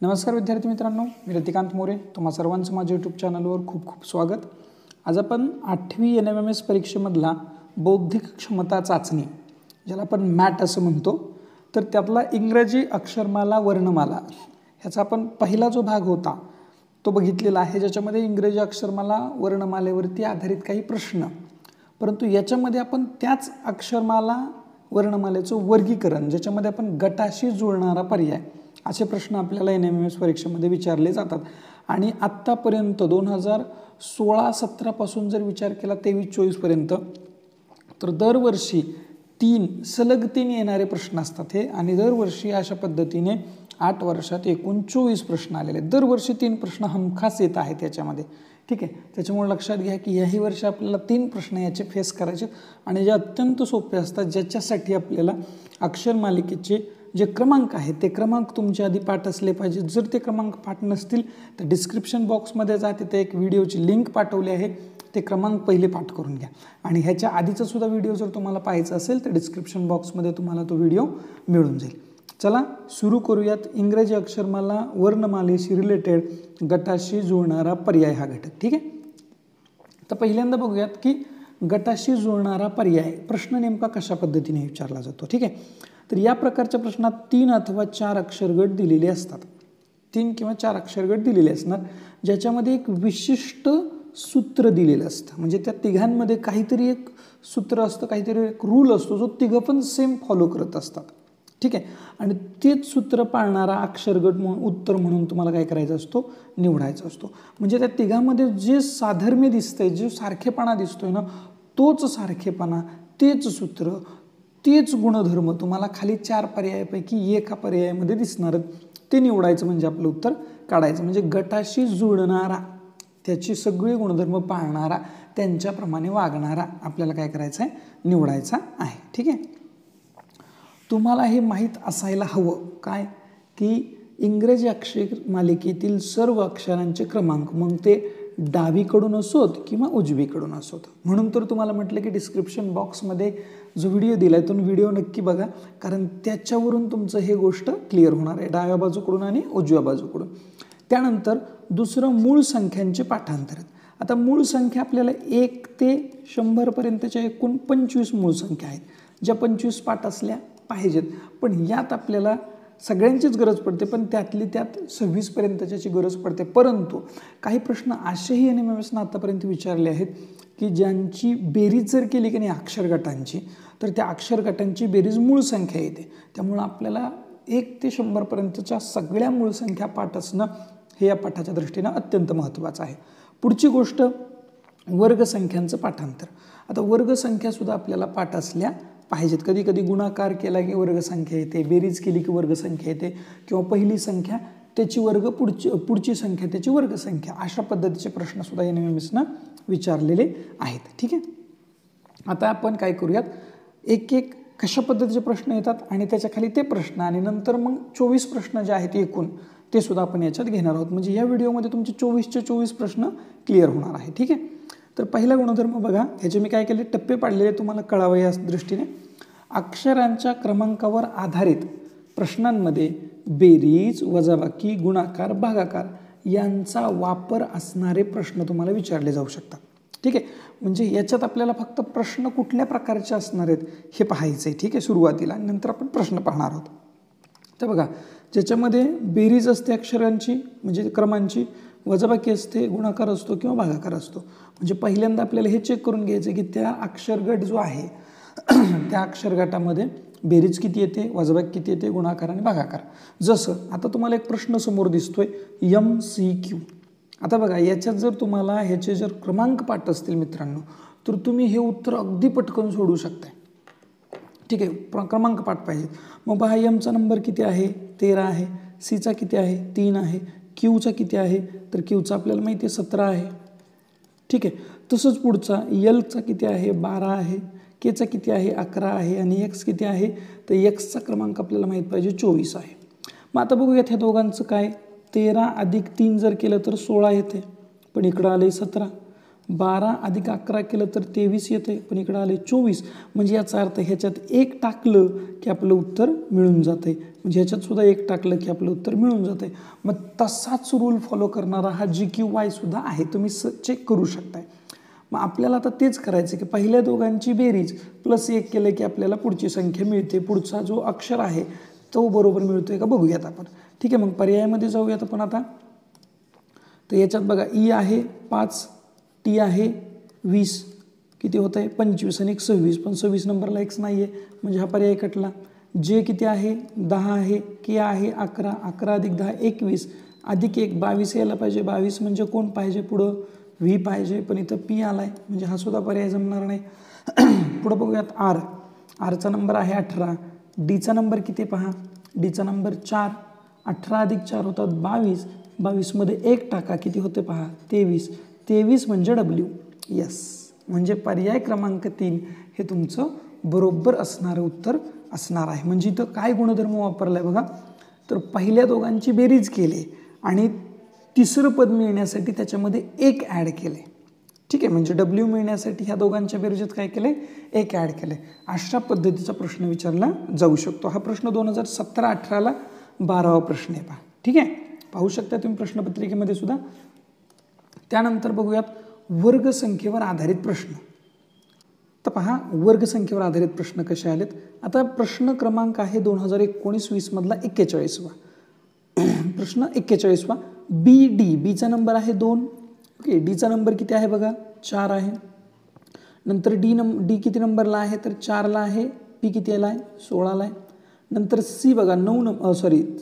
नमस्कार विद्यार्थी मित्रांनो, मी रतिकांत मोरे. तुम्हा सर्वांचं माझ्या यूट्यूब चॅनलवर खूप खूप स्वागत. आज आपण 8वी NMMS परीक्षेमधला बौद्धिक क्षमता चाचणी, ज्याला आपण मॅट असं म्हणतो, तर त्यातला इंग्रजी अक्षरमाला वर्णमाला ह्याचा आपण पहिला जो भाग होता तो बघितलेला आहे, ज्याच्यामध्ये इंग्रजी अक्षरमाला वर्णमालेवरती आधारित काही प्रश्न. परंतु याच्यामध्ये आपण त्याच अक्षरमाला वर्णमालेचं वर्गीकरण, ज्याच्यामध्ये आपण गटाशी जुळणारा पर्याय असे प्रश्न आपल्याला NMMS परीक्षेमध्ये विचारले जातात. आणि आत्तापर्यंत 2016-17 पासून जर विचार केला 23-24 पर्यंत, तर दरवर्षी सलग तीन येणारे प्रश्न असतात हे. आणि दरवर्षी अशा पद्धतीने 8 वर्षात एकूण 24 प्रश्न आलेले. दरवर्षी 3 प्रश्न हमखास येत आहेत याच्यामध्ये. ठीक आहे, त्याच्यामुळे लक्षात घ्या की याही वर्षी आपल्याला 3 प्रश्न याचे फेस करायचे आणि जे अत्यंत सोपे असतात, ज्याच्यासाठी आपल्याला अक्षर मालिकेचे जे क्रमांक आहेत ते क्रमांक तुमच्या आधी पाठ असले पाहिजे. जर ते क्रमांक पाठ नसतील तर डिस्क्रिप्शन बॉक्समध्ये जा, तिथे एक व्हिडिओची लिंक पाठवली आहे, ते क्रमांक पहिले पाठ करून घ्या. आणि ह्याच्या आधीचा सुद्धा व्हिडिओ जर तुम्हाला पाहायचा असेल तर डिस्क्रिप्शन बॉक्समध्ये तुम्हाला तो व्हिडिओ मिळून जाईल. चला सुरू करूयात. इंग्रजी अक्षरमाला वर्णमालेशी रिलेटेड गटाशी जुळणारा पर्याय हा घटक. ठीक आहे, तर पहिल्यांदा बघूयात की गटाशी जुळणारा पर्याय प्रश्न नेमका कशा पद्धतीने विचारला जातो. ठीक आहे, तर या प्रकारच्या प्रश्नात 3 अथवा 4 अक्षरगट दिलेले असतात. 3 किंवा 4 अक्षरगट दिलेले असणार, ज्याच्यामध्ये एक विशिष्ट सूत्र दिलेलं असतं. म्हणजे त्या तिघांमध्ये काहीतरी एक सूत्र असतं, काहीतरी एक रूल असतो, जो तिघं पण सेम फॉलो करत असतात. ठीक आहे, आणि तेच सूत्र पाळणारा अक्षरगट म्हणून उत्तर म्हणून तुम्हाला काय करायचा असतो, निवडायचा असतो. म्हणजे त्या तिघांमध्ये जे साधर्म्य दिसतंय, जो सारखेपणा दिसतोय ना, तोच सारखेपणा, तेच सूत्र, तेच गुणधर्म तुम्हाला खाली 4 पर्यायापैकी एका पर्यायामध्ये दिसणार, ते निवडायचं. म्हणजे आपलं उत्तर काढायचं. म्हणजे गटाशी जुळणारा, त्याची सगळी गुणधर्म पाळणारा, त्यांच्याप्रमाणे वागणारा आपल्याला काय करायचं आहे, निवडायचा आहे. ठीक आहे, तुम्हाला हे माहीत असायला हवं काय की इंग्रजी अक्षर मालिकेतील सर्व अक्षरांचे क्रमांक, मग ते डावीकडून असोत किंवा उजवीकडून असोत. म्हणून तर तुम्हाला म्हटलं की डिस्क्रिप्शन बॉक्समध्ये जो व्हिडिओ दिला आहे तो व्हिडिओ नक्की बघा, कारण त्याच्यावरून तुमचं हे गोष्ट क्लिअर होणार आहे, डाव्या बाजूकडून आणि उजव्या बाजूकडून. त्यानंतर दुसरं मूळ संख्यांचे पाठांतर. आता मूळ संख्या आपल्याला 1 ते 100 पर्यंतच्या एकूण 25 मूळ संख्या आहेत, ज्या 25 पाठ असल्या पाहिजेत. पण यात आपल्याला सगळ्यांचीच गरज पडते, पण त्यातली त्यात 26 पर्यंतच्याची गरज पडते. परंतु काही प्रश्न असेही NMMSनं आतापर्यंत विचारले आहेत की ज्यांची बेरीज जर केली की नाही अक्षरगटांची, तर त्या अक्षरगटांची बेरीज मूळ संख्या येते. त्यामुळं आपल्याला 1 ते 100 पर्यंतच्या सगळ्या मूळ संख्या पाठ असणं हे या पाठाच्या दृष्टीनं अत्यंत महत्त्वाचं आहे. पुढची गोष्ट वर्गसंख्यांचं पाठांतर. आता वर्गसंख्यासुद्धा आपल्याला पाठ असल्या पाहिजेत. कधी कधी गुणाकार केला की वर्गसंख्या येते, बेरीज केली की वर्गसंख्या येते, किंवा पहिली संख्या त्याची वर्ग, पुढची संख्या त्याची वर्गसंख्या, अशा पद्धतीचे प्रश्नसुद्धा NMMSनं विचारलेले आहेत. ठीक आहे, आता आपण काय करूयात, एक एक कशा पद्धतीचे प्रश्न येतात आणि त्याच्या खाली ते प्रश्न, आणि नंतर मग 24 प्रश्न जे आहेत एकूण ते सुद्धा आपण याच्यात घेणार आहोत. म्हणजे या व्हिडिओमध्ये तुमचे 24चे 24 प्रश्न क्लिअर होणार आहे. ठीक आहे, तर पहिला गुणधर्म बघा, ह्याचे मी काय केले, टप्पे पाडलेले तुम्हाला कळावं या दृष्टीने. अक्षरांच्या क्रमांकावर आधारित प्रश्नांमध्ये बेरीज, वजाबाकी, गुणाकार, भागाकार यांचा वापर असणारे प्रश्न तुम्हाला विचारले जाऊ शकतात. ठीक आहे, म्हणजे याच्यात आपल्याला फक्त प्रश्न कुठल्या प्रकारचे असणार आहेत हे पाहायचं आहे. ठीक आहे, सुरुवातीला, नंतर आपण प्रश्न पाहणार आहोत. तर बघा, ज्याच्यामध्ये बेरीज असते अक्षरांची म्हणजे क्रमांची, वजाबाकी असते, गुणाकार असतो किंवा भागाकार असतो. म्हणजे पहिल्यांदा आपल्याला हे चेक करून घ्यायचं की त्या अक्षरगट जो आहे त्या अक्षरगटामध्ये बेरीज किती येते, वजाबाकी किती येते, गुणाकार आणि भागाकार. जसं आता तुम्हाला एक प्रश्न समोर दिसतोय MCQ. आता बघा, याच्यात जर तुम्हाला ह्याचे जर क्रमांक पाठ असतील मित्रांनो, तर तुम्ही हे उत्तर अगदी पटकन सोडवू शकताय. ठीक आहे, क्रमांक पाठ पाहिजे. मग पहा, Mचा नंबर किती आहे, 13 आहे. Cचा किती आहे, 3 आहे. Qचा किती आहे, तर Qचा आपल्याला माहिती आहे 17 आहे. ठीक आहे, तसंच पुढचा Lचा किती आहे, 12 आहे. Kचा किती आहे, 11 आहे. आणि X किती आहे, तर Xचा क्रमांक आपल्याला माहीत पाहिजे 24 आहे. मग आता बघूयात ह्या दोघांचं काय. 13 अधिक 3 जर केलं तर 16 येते, पण इकडं आलं 17. 12 अधिक 11 केलं तर 23 येते, पण इकडं आले 24. म्हणजे याचा अर्थ ह्याच्यात एक टाकलं की आपलं उत्तर मिळून जाते. म्हणजे ह्याच्यात सुद्धा एक टाकलं की आपलं उत्तर मिळून जाते. मग तसाच रूल फॉलो करणारा हा GQY सुद्धा आहे, तुम्ही चेक करू शकताय. मग आपल्याला आता तेच करायचं की पहिल्या दोघांची बेरीज +1 केलं की आपल्याला पुढची संख्या मिळते. पुढचा जो अक्षर आहे तो बरोबर मिळतोय का बघूयात आपण. ठीक आहे, मग पर्यायामध्ये जाऊयात आपण आता. तर याच्यात बघा E आहे 5, T आहे 20, किती होत आहे 25 आणि 1 26, पण 26 नंबरला X नाही आहे म्हणजे हा पर्याय कटला. J किती आहे 10 आहे, K आहे 11, 11 अधिक 10 21, अधिक 1 22 यायला पाहिजे. 22 म्हणजे कोण पाहिजे पुढं V पाहिजे, पण इथं P आलाय म्हणजे हा सुद्धा पर्याय जमणार नाही. पुढं बघूयात R. Rचा नंबर आहे 18, Dचा नंबर किती पहा, Dचा नंबर 4, 18 अधिक 4 होतात 22, 22 मध्ये 1 टाका किती होते पहा 23, 23 म्हणजे W. यस, म्हणजे पर्याय क्रमांक 3 हे तुमचं बरोबर असणारं उत्तर असणार आहे. म्हणजे इथं काय गुणधर्म वापरला आहे बघा, तर पहिल्या दोघांची बेरीज केली आणि तिसरं पद मिळण्यासाठी त्याच्यामध्ये 1 ॲड केले. ठीक आहे, म्हणजे W मिळण्यासाठी ह्या दोघांच्या बेरीजत काय केले 1 ॲड केले. अशा पद्धतीचा प्रश्न विचारला जाऊ शकतो. हा प्रश्न 2017-18ला 12वा प्रश्न आहे पहा. ठीक आहे, पाहू शकता तुम्ही प्रश्नपत्रिकेमध्ये सुद्धा. त्यानंतर बघूयात वर्गसंख्येवर आधारित प्रश्न. तर पहा वर्गसंख्येवर आधारित प्रश्न कसे आलेत. आता प्रश्न क्रमांक आहे 2019-20 मधला 41वा प्रश्न. 41वा BD, बीचा नंबर आहे 2. ओके, डीचा नंबर किती आहे बघा 4 आहे. नंतर डी किती नंबरला आहे तर 4ला आहे. P किती याला आहे 16ला आहे. नंतर C बघा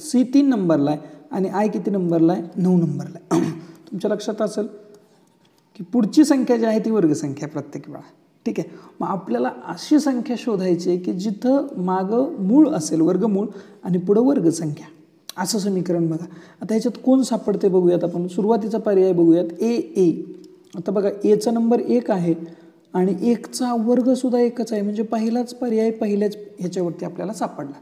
C 3 नंबरला आहे आणि I किती नंबरला आहे 9 नंबरला आहे. तुमच्या लक्षात असेल की पुढची संख्या जी आहे ती वर्गसंख्या प्रत्येक वेळा. ठीक आहे, मग आपल्याला अशी संख्या शोधायची आहे की जिथं मागं मूळ असेल वर्गमूळ आणि पुढं वर्गसंख्या, असं समीकरण बघा. आता ह्याच्यात कोण सापडते बघूयात आपण. सुरुवातीचा पर्याय बघूयात A. आता बघा Aचा नंबर 1 आहे आणि 1चा वर्ग सुद्धा 1च आहे, म्हणजे पहिलाच पर्याय पहिल्याच ह्याच्यावरती आपल्याला सापडला.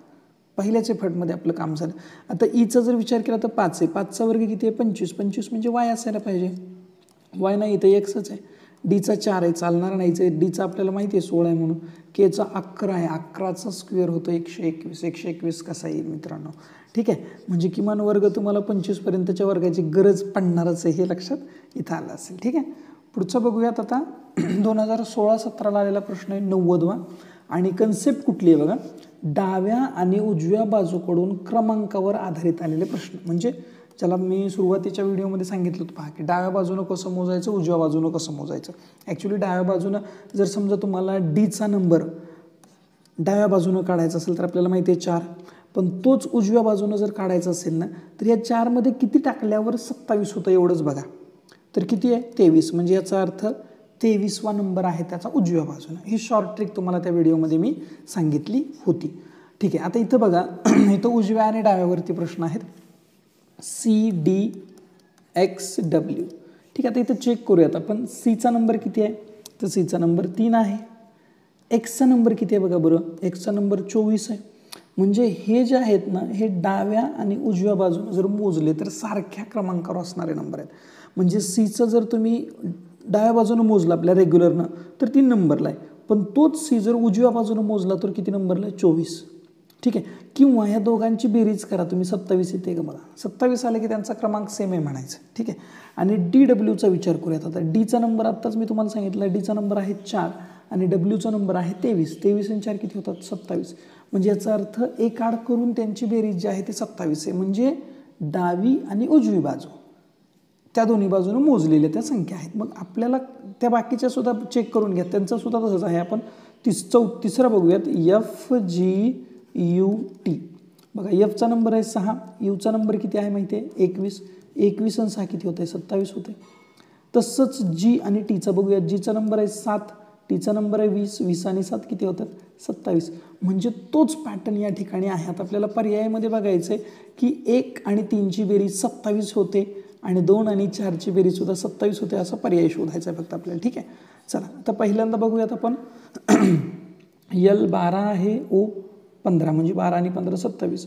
पहिल्याच एफर्टमध्ये आपलं काम झालं. आता Eचा जर विचार केला तर 5 आहे, 5चा वर्ग किती आहे 25, 25 म्हणजे Y असायला पाहिजे. Y नाही इथं Xच आहे. Dचा 4 आहे, चालणार नाहीच आहे. Dचा आपल्याला माहिती आहे 16 आहे म्हणून. Kचा 11 आहे, 11चा स्क्वेअर होतो 121, 121 कसा येईल मित्रांनो. ठीक आहे, म्हणजे किमान वर्ग तुम्हाला 25पर्यंतच्या वर्गाची गरज पडणारच आहे, हे लक्षात इथं आलं असेल. ठीक आहे, पुढचं बघूयात आता. 2016-17ला आलेला प्रश्न आहे 90वा आणि कन्सेप्ट कुठली आहे बघा, डाव्या आणि उजव्या बाजूकडून क्रमांकावर आधारित आलेले प्रश्न. म्हणजे ज्याला मी सुरुवातीच्या व्हिडिओमध्ये सांगितलं होतं पहा की डाव्या बाजूनं कसं मोजायचं, उजव्या बाजूनं कसं मोजायचं. ॲक्च्युली डाव्या बाजूनं जर समजा तुम्हाला Dचा नंबर डाव्या बाजूनं काढायचा असेल तर आपल्याला माहिती आहे 4, पण तोच उजव्या बाजूनं जर काढायचा असेल ना तर या 4मध्ये किती टाकल्यावर 27 होतं एवढंच बघा. तर किती आहे 23, म्हणजे याचा अर्थ 23वा नंबर आहे त्याचा उजव्या बाजूनं. ही शॉर्ट ट्रिक तुम्हाला त्या व्हिडिओमध्ये मी सांगितली होती. ठीक आहे, आता इथं बघा इथं उजव्या आणि डाव्यावरती प्रश्न आहेत CDXW. ठीक आहे, आता इथं चेक करूयात आपण. Cचा नंबर किती आहे तर Cचा नंबर 3 आहे. Xचा नंबर किती आहे बघा बरं, Xचा नंबर 24 आहे. म्हणजे हे जे आहेत ना हे डाव्या आणि उजव्या बाजूने जर मोजले तर सारख्या क्रमांकावर असणारे नंबर आहेत. म्हणजे Cचं जर तुम्ही डाव्या बाजूनं मोजला आपल्या रेग्युलरनं तर 3 नंबरला आहे, पण तोच C जर उजव्या बाजूनं मोजला तर किती नंबरला आहे 24. ठीक आहे, किंवा ह्या दोघांची बेरीज करा तुम्ही 27 येते का बघा. 27 आले की त्यांचा क्रमांक सेम आहे म्हणायचं. ठीक आहे, आणि DWचा विचार करूयात. आता Dचा नंबर आत्ताच मी तुम्हाला सांगितलं, Dचा नंबर आहे 4 आणि Wचा नंबर आहे 23. 23 आणि 4 किती होतात 27. म्हणजे याचा अर्थ 1 आड करून त्यांची बेरीज जी आहे ती 27 आहे. म्हणजे डावी आणि उजवी बाजू त्या दोन्ही बाजूने मोजलेल्या त्या संख्या आहेत. मग आपल्याला त्या बाकीच्या सुद्धा चेक करून घ्या, त्यांचं सुद्धा तसंच आहे. आपण तिसरा बघूयात FGUT. बघा Fचा नंबर आहे 6, Uचा नंबर किती आहे माहिती आहे 21, 21 आणि 6 किती होते 27 होते. तसंच G आणि Tचा बघूयात. Gचा नंबर आहे 7, Tचा नंबर आहे 20, 20 आणि 7 किती होतात 27. म्हणजे तोच पॅटर्न या ठिकाणी आहे. आता आपल्याला पर्यायामध्ये बघायचं आहे की 1 आणि 3ची बेरीज 27 होते आणि 2 आणि 4ची बेरीज सुद्धा 27 होते, असा पर्याय शोधायचा आहे फक्त आपल्याला. ठीक आहे, चला आता पहिल्यांदा बघूयात आपण. L 12 आहे, O 15, म्हणजे 12 आणि 15 27.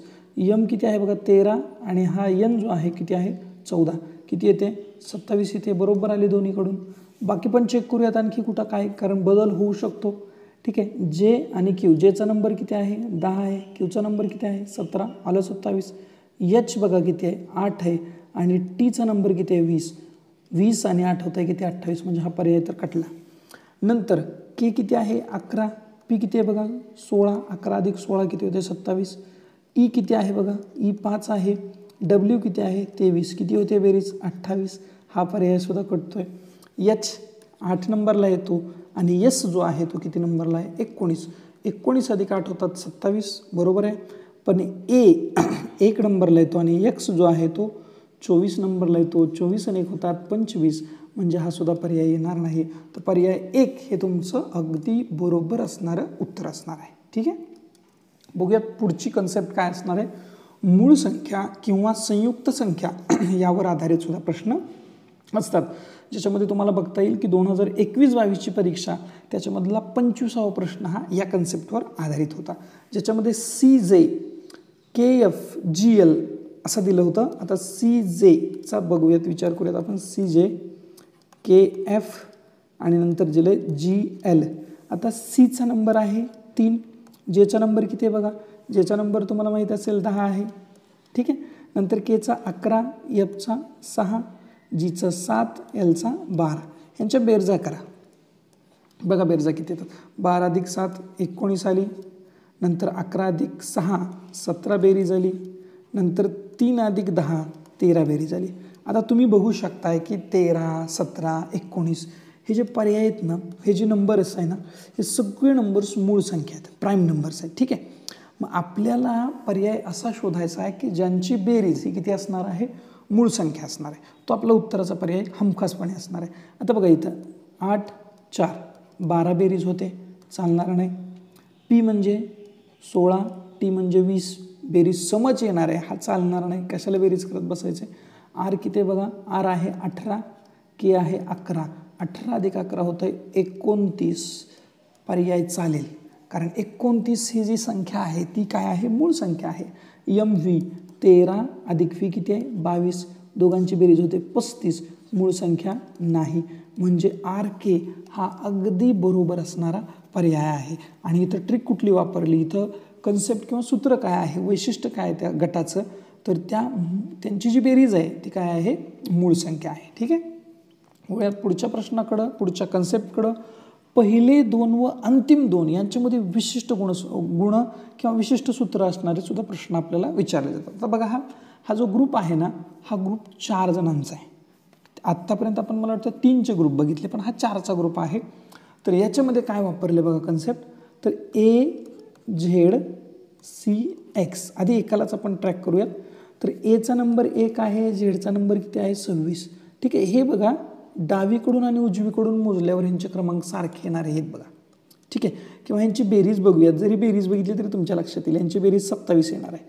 M किती आहे बघा 13 आणि हा N जो आहे किती आहे 14, किती येते 27 येते. बरोबर आले दोन्हीकडून. बाकी पण चेक करूयात आणखी कुठं काय, कारण बदल होऊ शकतो. ठीक आहे, जे आणि क्यू, जेचा नंबर किती आहे 10 आहे, क्यूचा नंबर किती आहे 17, आलं 27. एच बघा किती आहे 8 आहे आणि टीचा नंबर किती आहे 20, 20 आणि 8 होत आहे किती 28, म्हणजे हा पर्याय तर कटला. नंतर के किती आहे 11, पी किती आहे बघा 16, 11 अधिक 16 किती होते 27, ई किती आहे बघा ई 5 आहे, डब्ल्यू किती आहे 23, किती होते बेरीज 28, हा पर्याय सुद्धा कटतोय. एच 8 नंबरला येतो आणि एस जो आहे तो किती नंबरला आहे 19, 19 अधिक 8 होतात 27, बरोबर आहे. पण ए 1 नंबरला येतो आणि एक्स जो आहे तो 24 नंबरला येतो, 24 आणि 1 होतात 25, म्हणजे हा सुद्धा पर्याय येणार नाही. तर पर्याय 1 हे तुमचं अगदी बरोबर असणारं उत्तर असणार आहे. ठीक आहे, बघूयात पुढची कन्सेप्ट काय असणार आहे. मूळ संख्या किंवा संयुक्त संख्या यावर आधारित सुद्धा प्रश्न असतात, ज्याच्यामध्ये तुम्हाला बघता येईल की 2021-22ची परीक्षा त्याच्यामधला 25वा प्रश्न हा या कन्सेप्टवर आधारित होता, ज्याच्यामध्ये CJ KF GL असं दिलं होतं. आता CJचा बघूयात, विचार करूयात आपण. CJ KF आणि नंतर दिले GL. आता Cचा नंबर आहे 3, जेचा नंबर किती आहे बघा, जेचा नंबर तुम्हाला माहीत असेल 10 आहे. ठीक आहे, नंतर केचा 11, एफचा 6, जीचा 7, एलचा 12. यांच्या बेरजा करा बघा, बेरजा किती येतात. 12 अधिक 7 19 आली, नंतर 11 अधिक 6 17 बेरीज आली, नंतर 3 अधिक 10 13 बेरीज आली. आता तुम्ही बघू शकताय की 13, 17, 19 हे जे पर्याय आहेत ना, हे जे नंबर्स आहे ना, हे सगळे नंबर्स मूळ संख्या आहेत, प्राईम नंबर्स आहेत. ठीक आहे, मग आपल्याला पर्याय असा शोधायचा आहे की ज्यांची बेरीज ही किती असणार आहे, मूळ संख्या असणार आहे. तो आपला उत्तराचा पर्याय हमखासपणे असणार आहे. आता बघा इथं 8 4 12 बेरीज होते, चालणार नाही. पी म्हणजे 16, टी म्हणजे 20, बेरीज समज येणार आहे, हा चालणार नाही, कशाला बेरीज करत बसायचे. आर किती आहे बघा, आर आहे 18, के आहे 11, 18 अधिक 11 होतं 29, पर्याय चालेल, कारण 29 ही जी संख्या आहे ती काय आहे, मूळ संख्या आहे. एम व्ही 13 अधिक व्ही किती आहे 22, दोघांची बेरीज होते 35, मूळ संख्या नाही, म्हणजे आर के हा अगदी बरोबर असणारा पर्याय आहे. आणि इथं ट्रिक कुठली वापरली, इथं कन्सेप्ट किंवा सूत्र काय आहे, वैशिष्ट्य काय आहे त्या गटाचं, तर त्यांची जी बेरीज आहे ती काय आहे, मूळ संख्या आहे. ठीक आहे, वळूयात पुढच्या प्रश्नाकडं, पुढच्या कन्सेप्टकडं. पहिले 2 व अंतिम 2 यांच्यामध्ये विशिष्ट गुण किंवा विशिष्ट सूत्र असणारे सुद्धा प्रश्न आपल्याला विचारले जातात. तर बघा, हा जो ग्रुप आहे ना, हा ग्रुप 4 जणांचा आहे. आत्तापर्यंत आपण मला वाटतं 3चे ग्रुप बघितले, पण हा 4चा ग्रुप आहे. तर याच्यामध्ये काय वापरले बघा कन्सेप्ट, तर AZCX आधी एकालाच आपण ट्रॅक करूयात. तर एचा नंबर 1 आहे, झेडचा नंबर किती आहे 26. ठीक आहे, हे बघा डावीकडून आणि उजवीकडून मोजल्यावर ह्यांचे क्रमांक सारखे येणार आहेत बघा. ठीक आहे, किंवा ह्यांची बेरीज बघूयात, जरी बेरीज बघितली तरी तुमच्या लक्षात येईल, यांची बेरीज 27 येणार आहे.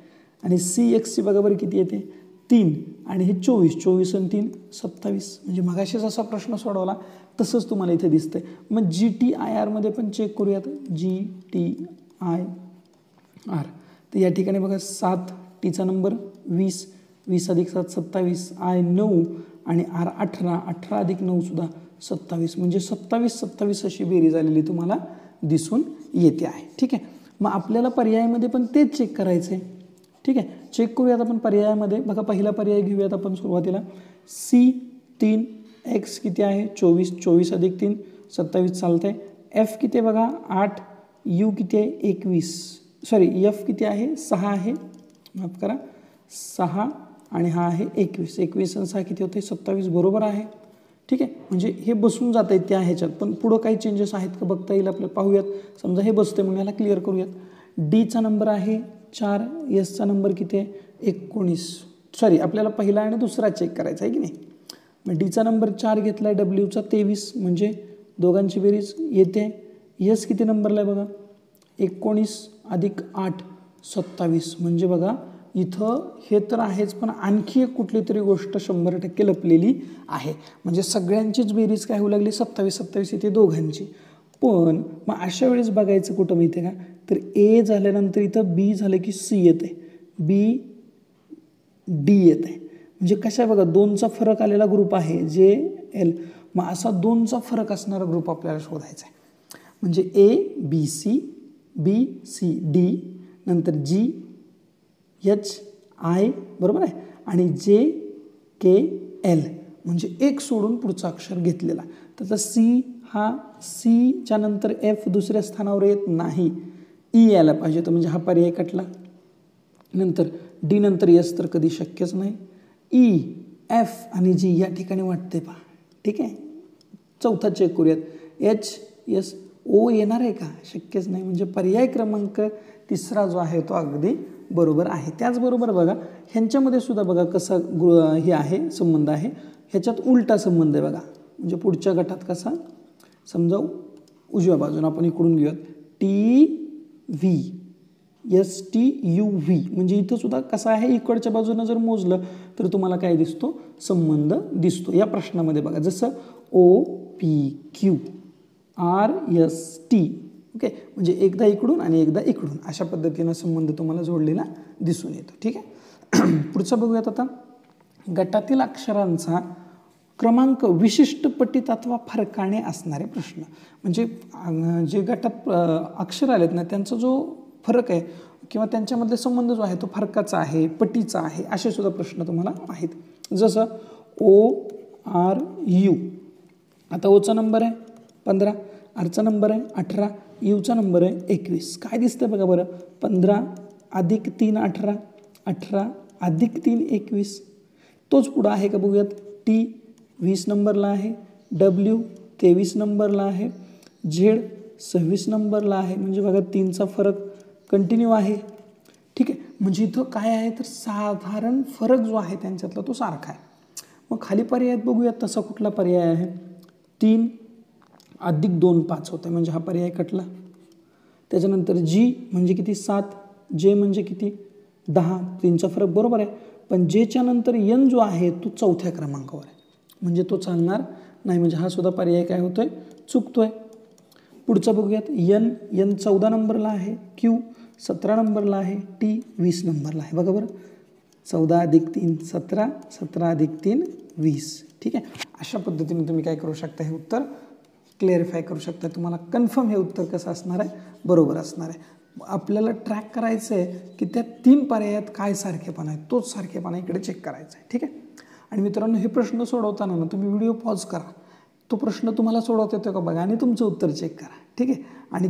आणि CXची बघा बरं किती येते 3, आणि हे 24, 24 आणि 3 27, म्हणजे मगाशी जसा प्रश्न सोडवला तसंच तुम्हाला इथे दिसतंय. मग GTIR मध्ये पण चेक करूयात, GTIR. तर या ठिकाणी बघा 7, टीचा नंबर 20, 20 अधिक 7 27, I 9 आणि R 18, 18 अधिक 9 सुद्धा 27, म्हणजे 27 27 अशी बेरीज आलेली तुम्हाला दिसून येते आहे. ठीक आहे, मग आपल्याला पर्यायामध्ये पण तेच चेक करायचं आहे. ठीक आहे, चेक करूयात आपण पर्यायामध्ये. बघा पहिला पर्याय घेऊयात आपण सुरुवातीला. C3X किती आहे 24, 24 अधिक 3 27 चालतं आहे. F किती आहे बघा 8, U किती आहे 21, सॉरी F किती आहे 6 आहे, माफ करा 6, आणि हा आहे 21, 21 आणि 6 किती होते 27, बरोबर आहे. ठीक आहे, म्हणजे हे बसून जात आहेत त्या ह्याच्यात, पण पुढं काही चेंजेस आहेत का बघता येईल आपल्याला, पाहूयात. समजा हे बसते म्हणून याला क्लिअर करूयात. डीचा नंबर आहे 4, एसचा नंबर किती आहे 19, सॉरी आपल्याला पहिला आणि दुसरा चेक करायचा आहे की नाही. मग डीचा नंबर 4 घेतला आहे, डब्ल्यूचा 23, म्हणजे दोघांची बेरीज येते. एस किती नंबरला आहे बघा 19 अधिक 8 27, म्हणजे बघा इथं हे तर आहेच, पण आणखी एक कुठली तरी गोष्ट 100% लपलेली आहे, म्हणजे सगळ्यांचीच बेरीज काय होऊ लागली 27 27 येते दोघांची. पण मग अशा वेळेस बघायचं कुठं माहिती आहे का, तर ए झाल्यानंतर इथं बी झालं की सी येते, बी डी येते, म्हणजे कशा बघा 2चा फरक आलेला ग्रुप आहे जे एल. मग असा 2चा फरक असणारा ग्रुप आपल्याला शोधायचा आहे. म्हणजे ABC, BCD, नंतर GHI, बरोबर आहे, आणि JKL, म्हणजे एक सोडून पुढचा अक्षर घेतलेला. त्याचा C हा Cच्या नंतर F दुसऱ्या स्थानावर येत नाही, E यायला पाहिजे, तर म्हणजे हा पर्याय कटला. नंतर D नंतर S तर कधी शक्यच नाही. E, F आणि G या ठिकाणी वाटते पहा. ठीक आहे, चौथा चेक करूयात. HS, O येणार आहे का? शक्यच नाही, म्हणजे पर्याय क्रमांक तिसरा जो आहे तो अगदी बरोबर आहे. त्याचबरोबर बघा ह्यांच्यामध्ये सुद्धा बघा कसा हे आहे, संबंध आहे. ह्याच्यात उलटा संबंध आहे बघा. म्हणजे पुढच्या गटात कसा, समजा उजव्या बाजून आपण इकडून घेऊयात, TV, STUV, म्हणजे इथं सुद्धा कसा आहे, इकडच्या बाजूनं जर मोजलं तर तुम्हाला काय दिसतो, संबंध दिसतो. या प्रश्नामध्ये बघा जसं OPQ, RST, ओके, म्हणजे एकदा इकडून आणि एकदा इकडून अशा पद्धतीनं संबंध तुम्हाला जोडलेला दिसून येतो. ठीक आहे, पुढचं बघूयात आता. गटातील अक्षरांचा क्रमांक विशिष्ट पटीत अथवा फरकाने असणारे प्रश्न. म्हणजे जे गटात अक्षर आलेत ना त्यांचा जो फरक आहे किंवा त्यांच्यामधले संबंध जो आहे तो फरकाचा आहे, पटीचा आहे, असे सुद्धा प्रश्न तुम्हाला आहेत. जसं ORU, आता ओचा नंबर आहे 15, आरचा नंबर आहे 18, यूचा नंबर आहे 21. काय दिसतंय बघा बरं, 15 + 3 18, 18 + 3 21. तोच पुढं आहे का बघूयात. T 20 नंबरला आहे, W 23 नंबरला आहे, Z 26 नंबरला आहे. म्हणजे बघा 3चा फरक कंटिन्यू आहे. ठीक आहे, म्हणजे इथं काय आहे तर साधारण फरक जो आहे त्यांच्यातला तो सारखा आहे. मग खाली पर्यायात बघूयात तसा कुठला पर्याय आहे. 3 + 2 5 होतं, म्हणजे हा पर्याय कटला. त्याच्यानंतर G म्हणजे किती 7, J म्हणजे किती 10, 3चा फरक बरोबर आहे. पण Jच्या नंतर N जो आहे तो 4थ्या क्रमांकावर आहे, म्हणजे तो चालणार नाही, म्हणजे हा सुद्धा पर्याय काय होतोय, चुकतोय. पुढचा बघूयात. N 14 नंबरला आहे, Q 17 नंबरला आहे, T 20 नंबरला आहे. बघा बरं, 14 + 3 17, 17 + 3 20. ठीक आहे, अशा पद्धतीने तुम्ही काय करू शकता, हे उत्तर क्लिअरिफाय करू शकता. तुम्हाला कन्फर्म हे उत्तर कसं असणार आहे, बरोबर असणार आहे. आपल्याला ट्रॅक करायचं आहे की त्या 3 पर्यायात काय सारखेपणा आहे, तोच सारखेपणा इकडे चेक करायचा आहे. ठीक आहे, आणि मित्रांनो हे प्रश्न सोडवताना ना तुम्ही व्हिडिओ पॉज करा, तो प्रश्न तुम्हाला सोडवता येतो का बघा आणि तुमचं उत्तर चेक करा. ठीक आहे, आणि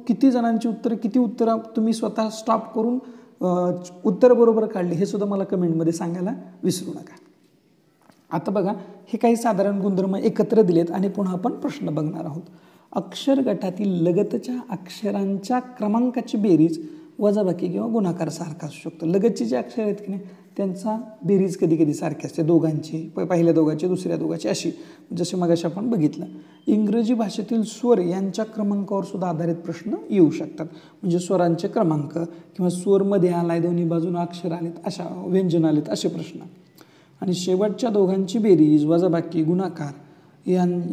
किती जणांची किती उत्तरं तुम्ही स्वतः स्टॉप करून उत्तर बरोबर काढली हे सुद्धा मला कमेंटमध्ये सांगायला विसरू नका. आता बघा हे काही साधारण गुणधर्म एकत्र दिलेत आणि पुन्हा आपण प्रश्न बघणार आहोत. अक्षर गटातील लगतच्या अक्षरांच्या क्रमांकाची बेरीज वजाबाकी किंवा गुणाकार सारखा असू शकतो. लगतची जे अक्षर आहेत की नाही त्यांचा बेरीज कधी कधी सारखी असते, दोघांची, पहिल्या दोघांची, दुसऱ्या दोघांची, अशी, जसे मगाशी आपण बघितलं. इंग्रजी भाषेतील स्वर यांच्या क्रमांकावर सुद्धा आधारित प्रश्न येऊ शकतात. म्हणजे स्वरांचे क्रमांक किंवा स्वरमध्ये आलाय, दोन्ही बाजूने अक्षर आलेत, अशा व्यंजन आलेत, असे प्रश्न. आणि शेवटच्या दोघांची बेरीज वजाबाकी गुणाकार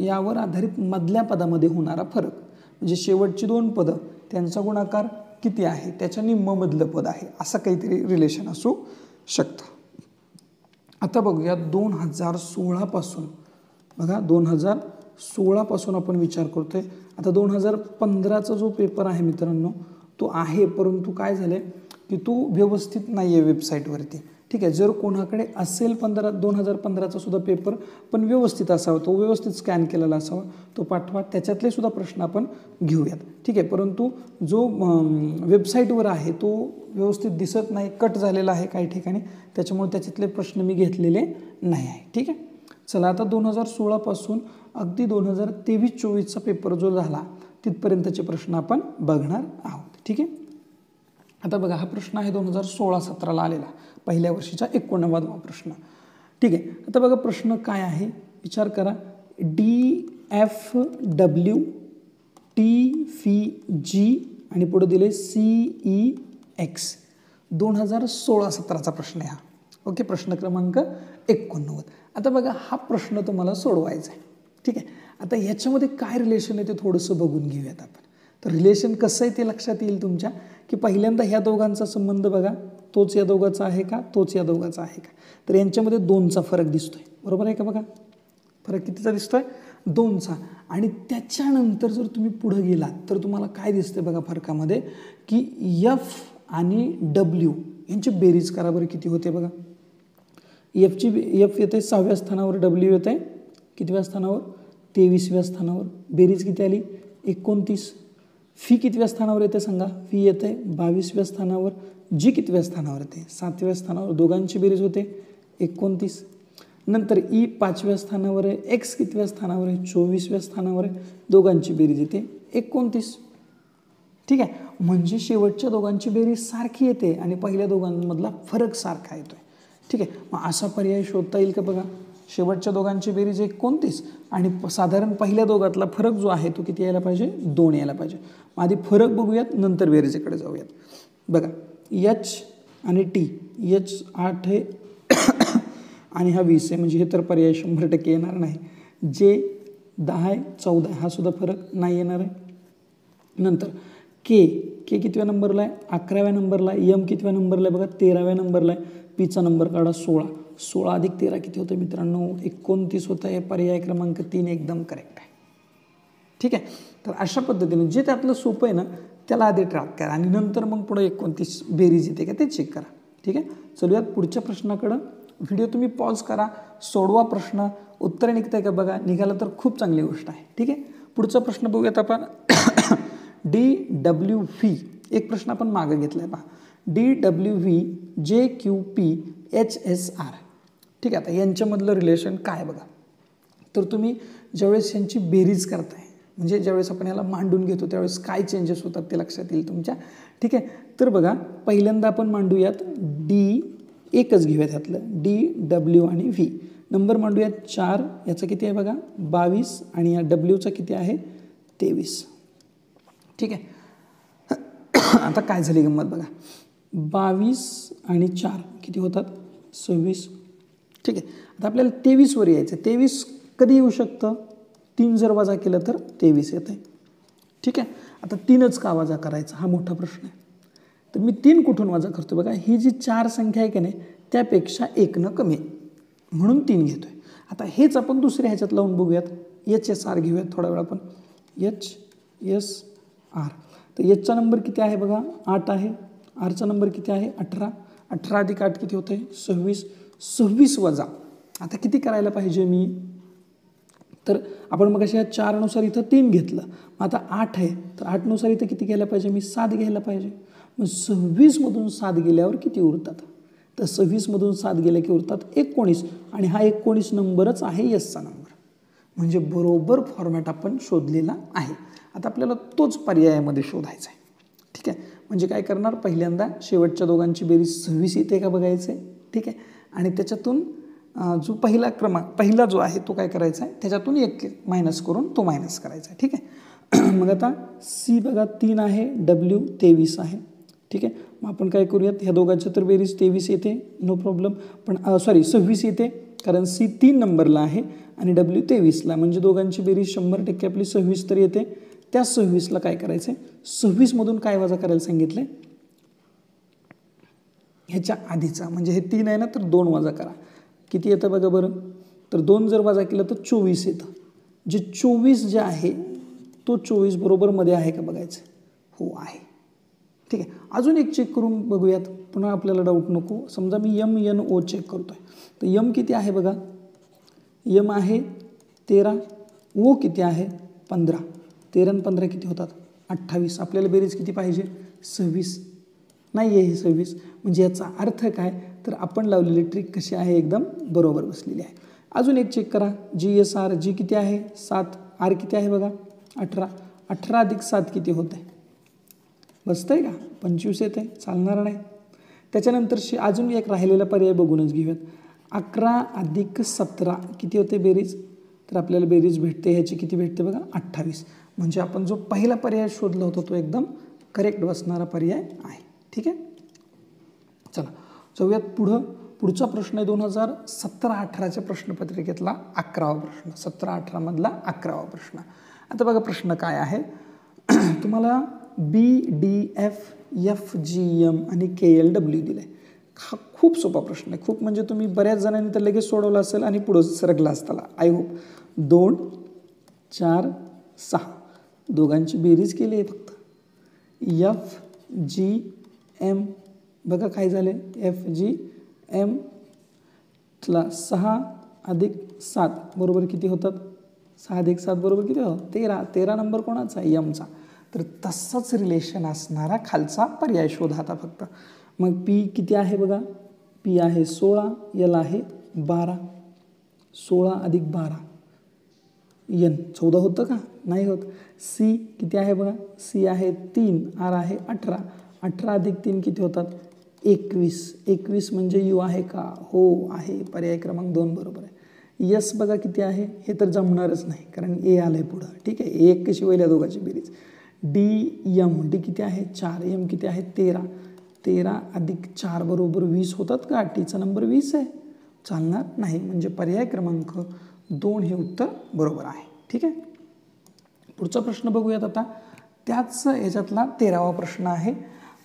यावर आधारित मधल्या पदामध्ये होणारा फरक. म्हणजे शेवटची 2 पदं त्यांचा गुणाकार किती आहे, त्याच्या निम्ममधलं पद आहे, असं काहीतरी रिलेशन असू शकतं. आता बघूया 2016 पासून, बघा 2016 पासून आपण विचार करतोय. आता 2015चा जो पेपर आहे मित्रांनो तो आहे, परंतु काय झालं की तो व्यवस्थित नाही आहे वेबसाईटवरती. ठीक आहे, जर कोणाकडे असेल 2015चा सुद्धा पेपर पण व्यवस्थित असावा, तो व्यवस्थित स्कॅन केलेला असावा, तो पाठवा, त्याच्यातले सुद्धा प्रश्न आपण घेऊयात. ठीक आहे, परंतु जो वेबसाईटवर आहे तो व्यवस्थित दिसत नाही, कट झालेला आहे काही ठिकाणी, त्याच्यामुळे त्याच्यातले प्रश्न मी घेतलेले नाही आहे. ठीक आहे, चला आता 2016 पासून अगदी 2023-24चा पेपर जो झाला तिथपर्यंतचे प्रश्न आपण बघणार आहोत. ठीक आहे, आता बघा हा प्रश्न आहे 2016-17ला आलेला, पहिल्या वर्षीचा 89वा प्रश्न. ठीक आहे, आता बघा प्रश्न काय आहे विचार करा. DFW TFG आणि पुढे दिले CEX. 2016-17चा प्रश्न आहे हा. ओके, प्रश्न क्रमांक 89. आता बघा हा प्रश्न तुम्हाला सोडवायचा आहे. ठीक आहे, आता ह्याच्यामध्ये काय रिलेशन आहे ते थोडंसं बघून घेऊयात आपण. तर रिलेशन कसं आहे ते लक्षात येईल तुमच्या की पहिल्यांदा ह्या दोघांचा संबंध बघा, तोच या दोघांचा आहे का, तोच या दोघांचा आहे का. तर यांच्यामध्ये 2चा फरक दिसतोय, बरोबर आहे का. बघा फरक कितीचा दिसतोय 2चा. आणि त्याच्यानंतर जर तुम्ही पुढे गेलात तर तुम्हाला काय दिसते बघा फरकामध्ये की एफ आणि डब्ल्यू यांची बेरीज करा बरं किती होते बघा. एफ येते 6व्या स्थानावर, डब्ल्यू येते कितव्या स्थानावर 23व्या स्थानावर. बेरीज किती आली 29. फी कितव्या स्थानावर येते सांगा. फी येते 22व्या स्थानावर. जी कितव्या स्थानावर येते 7व्या स्थानावर. दोघांची बेरीज होते 29. नंतर ई 5व्या स्थानावर आहे. एक्स कितव्या स्थानावर आहे 24व्या स्थानावर आहे. दोघांची बेरीज येते 29. ठीक आहे. म्हणजे शेवटच्या दोघांची बेरीज सारखी येते आणि पहिल्या दोघांमधला फरक सारखा येतोय. ठीक आहे. मग असा पर्याय शोधता येईल का बघा. शेवटच्या दोघांची बेरीज 29 आणि साधारण पहिल्या दोघातला फरक जो आहे तो किती यायला पाहिजे 2 यायला पाहिजे. मग आधी फरक बघूयात नंतर बेरीजकडे जाऊयात. बघा एच आणि टी. एच 8 आहे आणि हा 20 आहे म्हणजे हे तर पर्याय 100% येणार नाही. जे 10 आहे 14 आहे हा सुद्धा फरक नाही येणार आहे. नंतर के कितव्या नंबरला आहे 11व्या नंबरला आहे. एम कितव्या नंबरला आहे बघा 13व्या नंबरला आहे. पीचा नंबर काढा 16. 16 अधिक 13 किती होतं मित्रांनो 29 होतं आहे. पर्याय क्रमांक 3 एकदम करेक्ट आहे. ठीक आहे. तर अशा पद्धतीने जे त्यातलं सोपं आहे ना त्याला आधी ट्रॅक करा आणि नंतर मग पुढे 29 बेरीज येते का ते चेक करा. ठीक आहे. चलूयात पुढच्या प्रश्नाकडं. व्हिडिओ तुम्ही पॉज करा, सोडवा प्रश्न, उत्तर निघतंय का बघा. निघालं तर खूप चांगली गोष्ट आहे. ठीक आहे. पुढचा प्रश्न बघूयात आपण. DWV एक प्रश्न आपण मागे घेतलाय पहा. DWV JQP HSR. ठीक आहे. आता यांच्यामधलं रिलेशन काय बघा. तर तुम्ही ज्यावेळेस यांची बेरीज करताय म्हणजे ज्यावेळेस आपण याला मांडून घेतो त्यावेळेस काय चेंजेस होतात ते लक्षात येईल तुमच्या. ठीक आहे. तर बघा पहिल्यांदा आपण मांडूयात डी एकच घेऊयात ह्यातलं DW आणि व्ही. नंबर मांडूयात 4. याचा किती आहे बघा 22 आणि या डब्ल्यूचा किती आहे 23. ठीक आहे. आता काय झाली गंमत बघा 22 आणि 4 किती होतात 26. ठीक आहे. आता आपल्याला 23 वर यायचं. 23 कधी येऊ शकतं 3 जर वजा केलं तर 23 येतं आहे. ठीक आहे. आता 3च का वजा करायचा हा मोठा प्रश्न आहे. तर मी 3 कुठून वजा करतो बघा. ही जी 4 संख्या आहे की नाही त्यापेक्षा 1 कमी आहे म्हणून 3 घेतोय. आता हेच आपण दुसऱ्या ह्याच्यात लावून बघूयात. HSR घेऊयात थोडा वेळ आपण. HSR. तर एचचा नंबर किती आहे बघा 8 आहे. आरचा नंबर किती आहे 18. 18 अधिक 8 किती होतं आहे 26. 26 वजा आता किती करायला पाहिजे मी. तर आपण मग अशा 4 नुसार इथं 3 घेतलं. आता 8 आहे तर 8 नुसार इथं किती घ्यायला पाहिजे मी 7 घ्यायला पाहिजे. मग 26 मधून 7 गेल्यावर किती उरतात. तर 26 मधून 7 गेले की उरतात 19 आणि हा 19 नंबरच आहे एसचा नंबर. म्हणजे बरोबर फॉर्मॅट आपण शोधलेला आहे. आता आपल्याला तोच पर्यायामध्ये शोधायचा आहे. ठीक आहे. म्हणजे काय करणार पहिल्यांदा शेवटच्या दोघांची बेरीज 26 येते का बघायचं आहे. ठीक आहे. आणि त्याच्यातून जो पहिला जो आहे तो काय करायचा आहे त्याच्यातून 1 मायनस करून तो मायनस करायचा आहे. ठीक आहे. मग आता सी बघा 3 आहे. डब्ल्यू 23 आहे. ठीक आहे. मग आपण काय करूयात ह्या दोघांच्या तर बेरीज 23 येते नो प्रॉब्लेम. पण 26 येते कारण सी 3 नंबरला आहे आणि डब्ल्यू 23ला म्हणजे दोघांची बेरीज 100% आपली 26 तर येते. त्या 26ला काय करायचं आहे 26 मधून काय वजा करायला सांगितलं ह्याच्या आधीचा म्हणजे हे 3 आहे ना तर 2 वजा करा. किती येतं बघा बरं. तर 2 जर वजा केलं तर 24 येतं. जे 24 जे आहे तो 24 बरोबर मध्ये आहे का बघायचं. हो आहे. ठीक आहे. अजून एक चेक करून बघूयात. पुन्हा आपल्याला डाऊट नको. समजा मी MNO चेक करतोय तर एम किती आहे बघा. एम आहे 13. ओ किती आहे 15. 13 आणि 15 किती होतात 28. आपल्याला बेरीज किती पाहिजे 26. नाही आहे हे 26. म्हणजे याचा अर्थ काय तर आपण लावलेली ट्रिक कशी आहे एकदम बरोबर बसलेली आहे. अजून एक चेक करा. GSR जी किती आहे 7. आर किती आहे बघा 18. 18 अधिक 7 किती होत आहे बसतंय का 25 येते चालणार नाही. त्याच्यानंतर अजून एक राहिलेला पर्याय बघूनच घेऊयात. 11 अधिक 17 किती होते बेरीज. तर आपल्याला बेरीज भेटते ह्याची किती भेटते बघा 28. म्हणजे आपण जो पहिला पर्याय शोधला होता तो एकदम करेक्ट बसणारा पर्याय आहे. ठीक आहे. चला जाऊयात पुढचा प्रश्न आहे 2017-18च्या प्रश्नपत्रिकेतला 11वा प्रश्न. 17-18 मधला 11वा प्रश्न. आता बघा प्रश्न काय आहे. तुम्हाला BDF FGM आणि KLW दिले. हा खूप सोपा प्रश्न आहे, खूप म्हणजे तुम्ही बऱ्याच जणांनी तर लगेच सोडवला असेल आणि पुढं सरकला असताना. I hope. 2 4 6 दोघांची बेरीज केली आहे फक्त. एफ जी एम बघा काय झाले, एफ जी एम ला 6 अधिक 7 बरोबर किती होतात, 6 अधिक 7 बरोबर किती होतात 13. 13 नंबर कोणाचा, यमचा. तर तसंच रिलेशन असणारा खालचा पर्याय शोधा आता फक्त. मग पी किती आहे बघा, पी आहे 16, यल आहे 12. 16 अधिक 12 एन 14 होतं का, नाही होत. सी किती आहे बघा, सी आहे 3, आर आहे 18. 18 अधिक 3 किती होतात 21. 21 म्हणजे यू आहे का, हो आहे, पर्याय क्रमांक 2 बरोबर आहे. यस बघा किती आहे, हे तर जमणारच नाही कारण ए आलं आहे पुढं. ठीक आहे, एक कशी होईल या दोघांची बेरीज. डी यम, डी किती आहे 4, एम किती आहे 13. 13 अधिक 4 बरोबर 20 होतात का, टीचा नंबर 20 आहे, चालणार नाही. म्हणजे पर्याय क्रमांक 2 हे उत्तर बरोबर आहे. ठीक आहे, पुढचा प्रश्न बघूयात आता. त्याच याच्यातला 13वा प्रश्न आहे,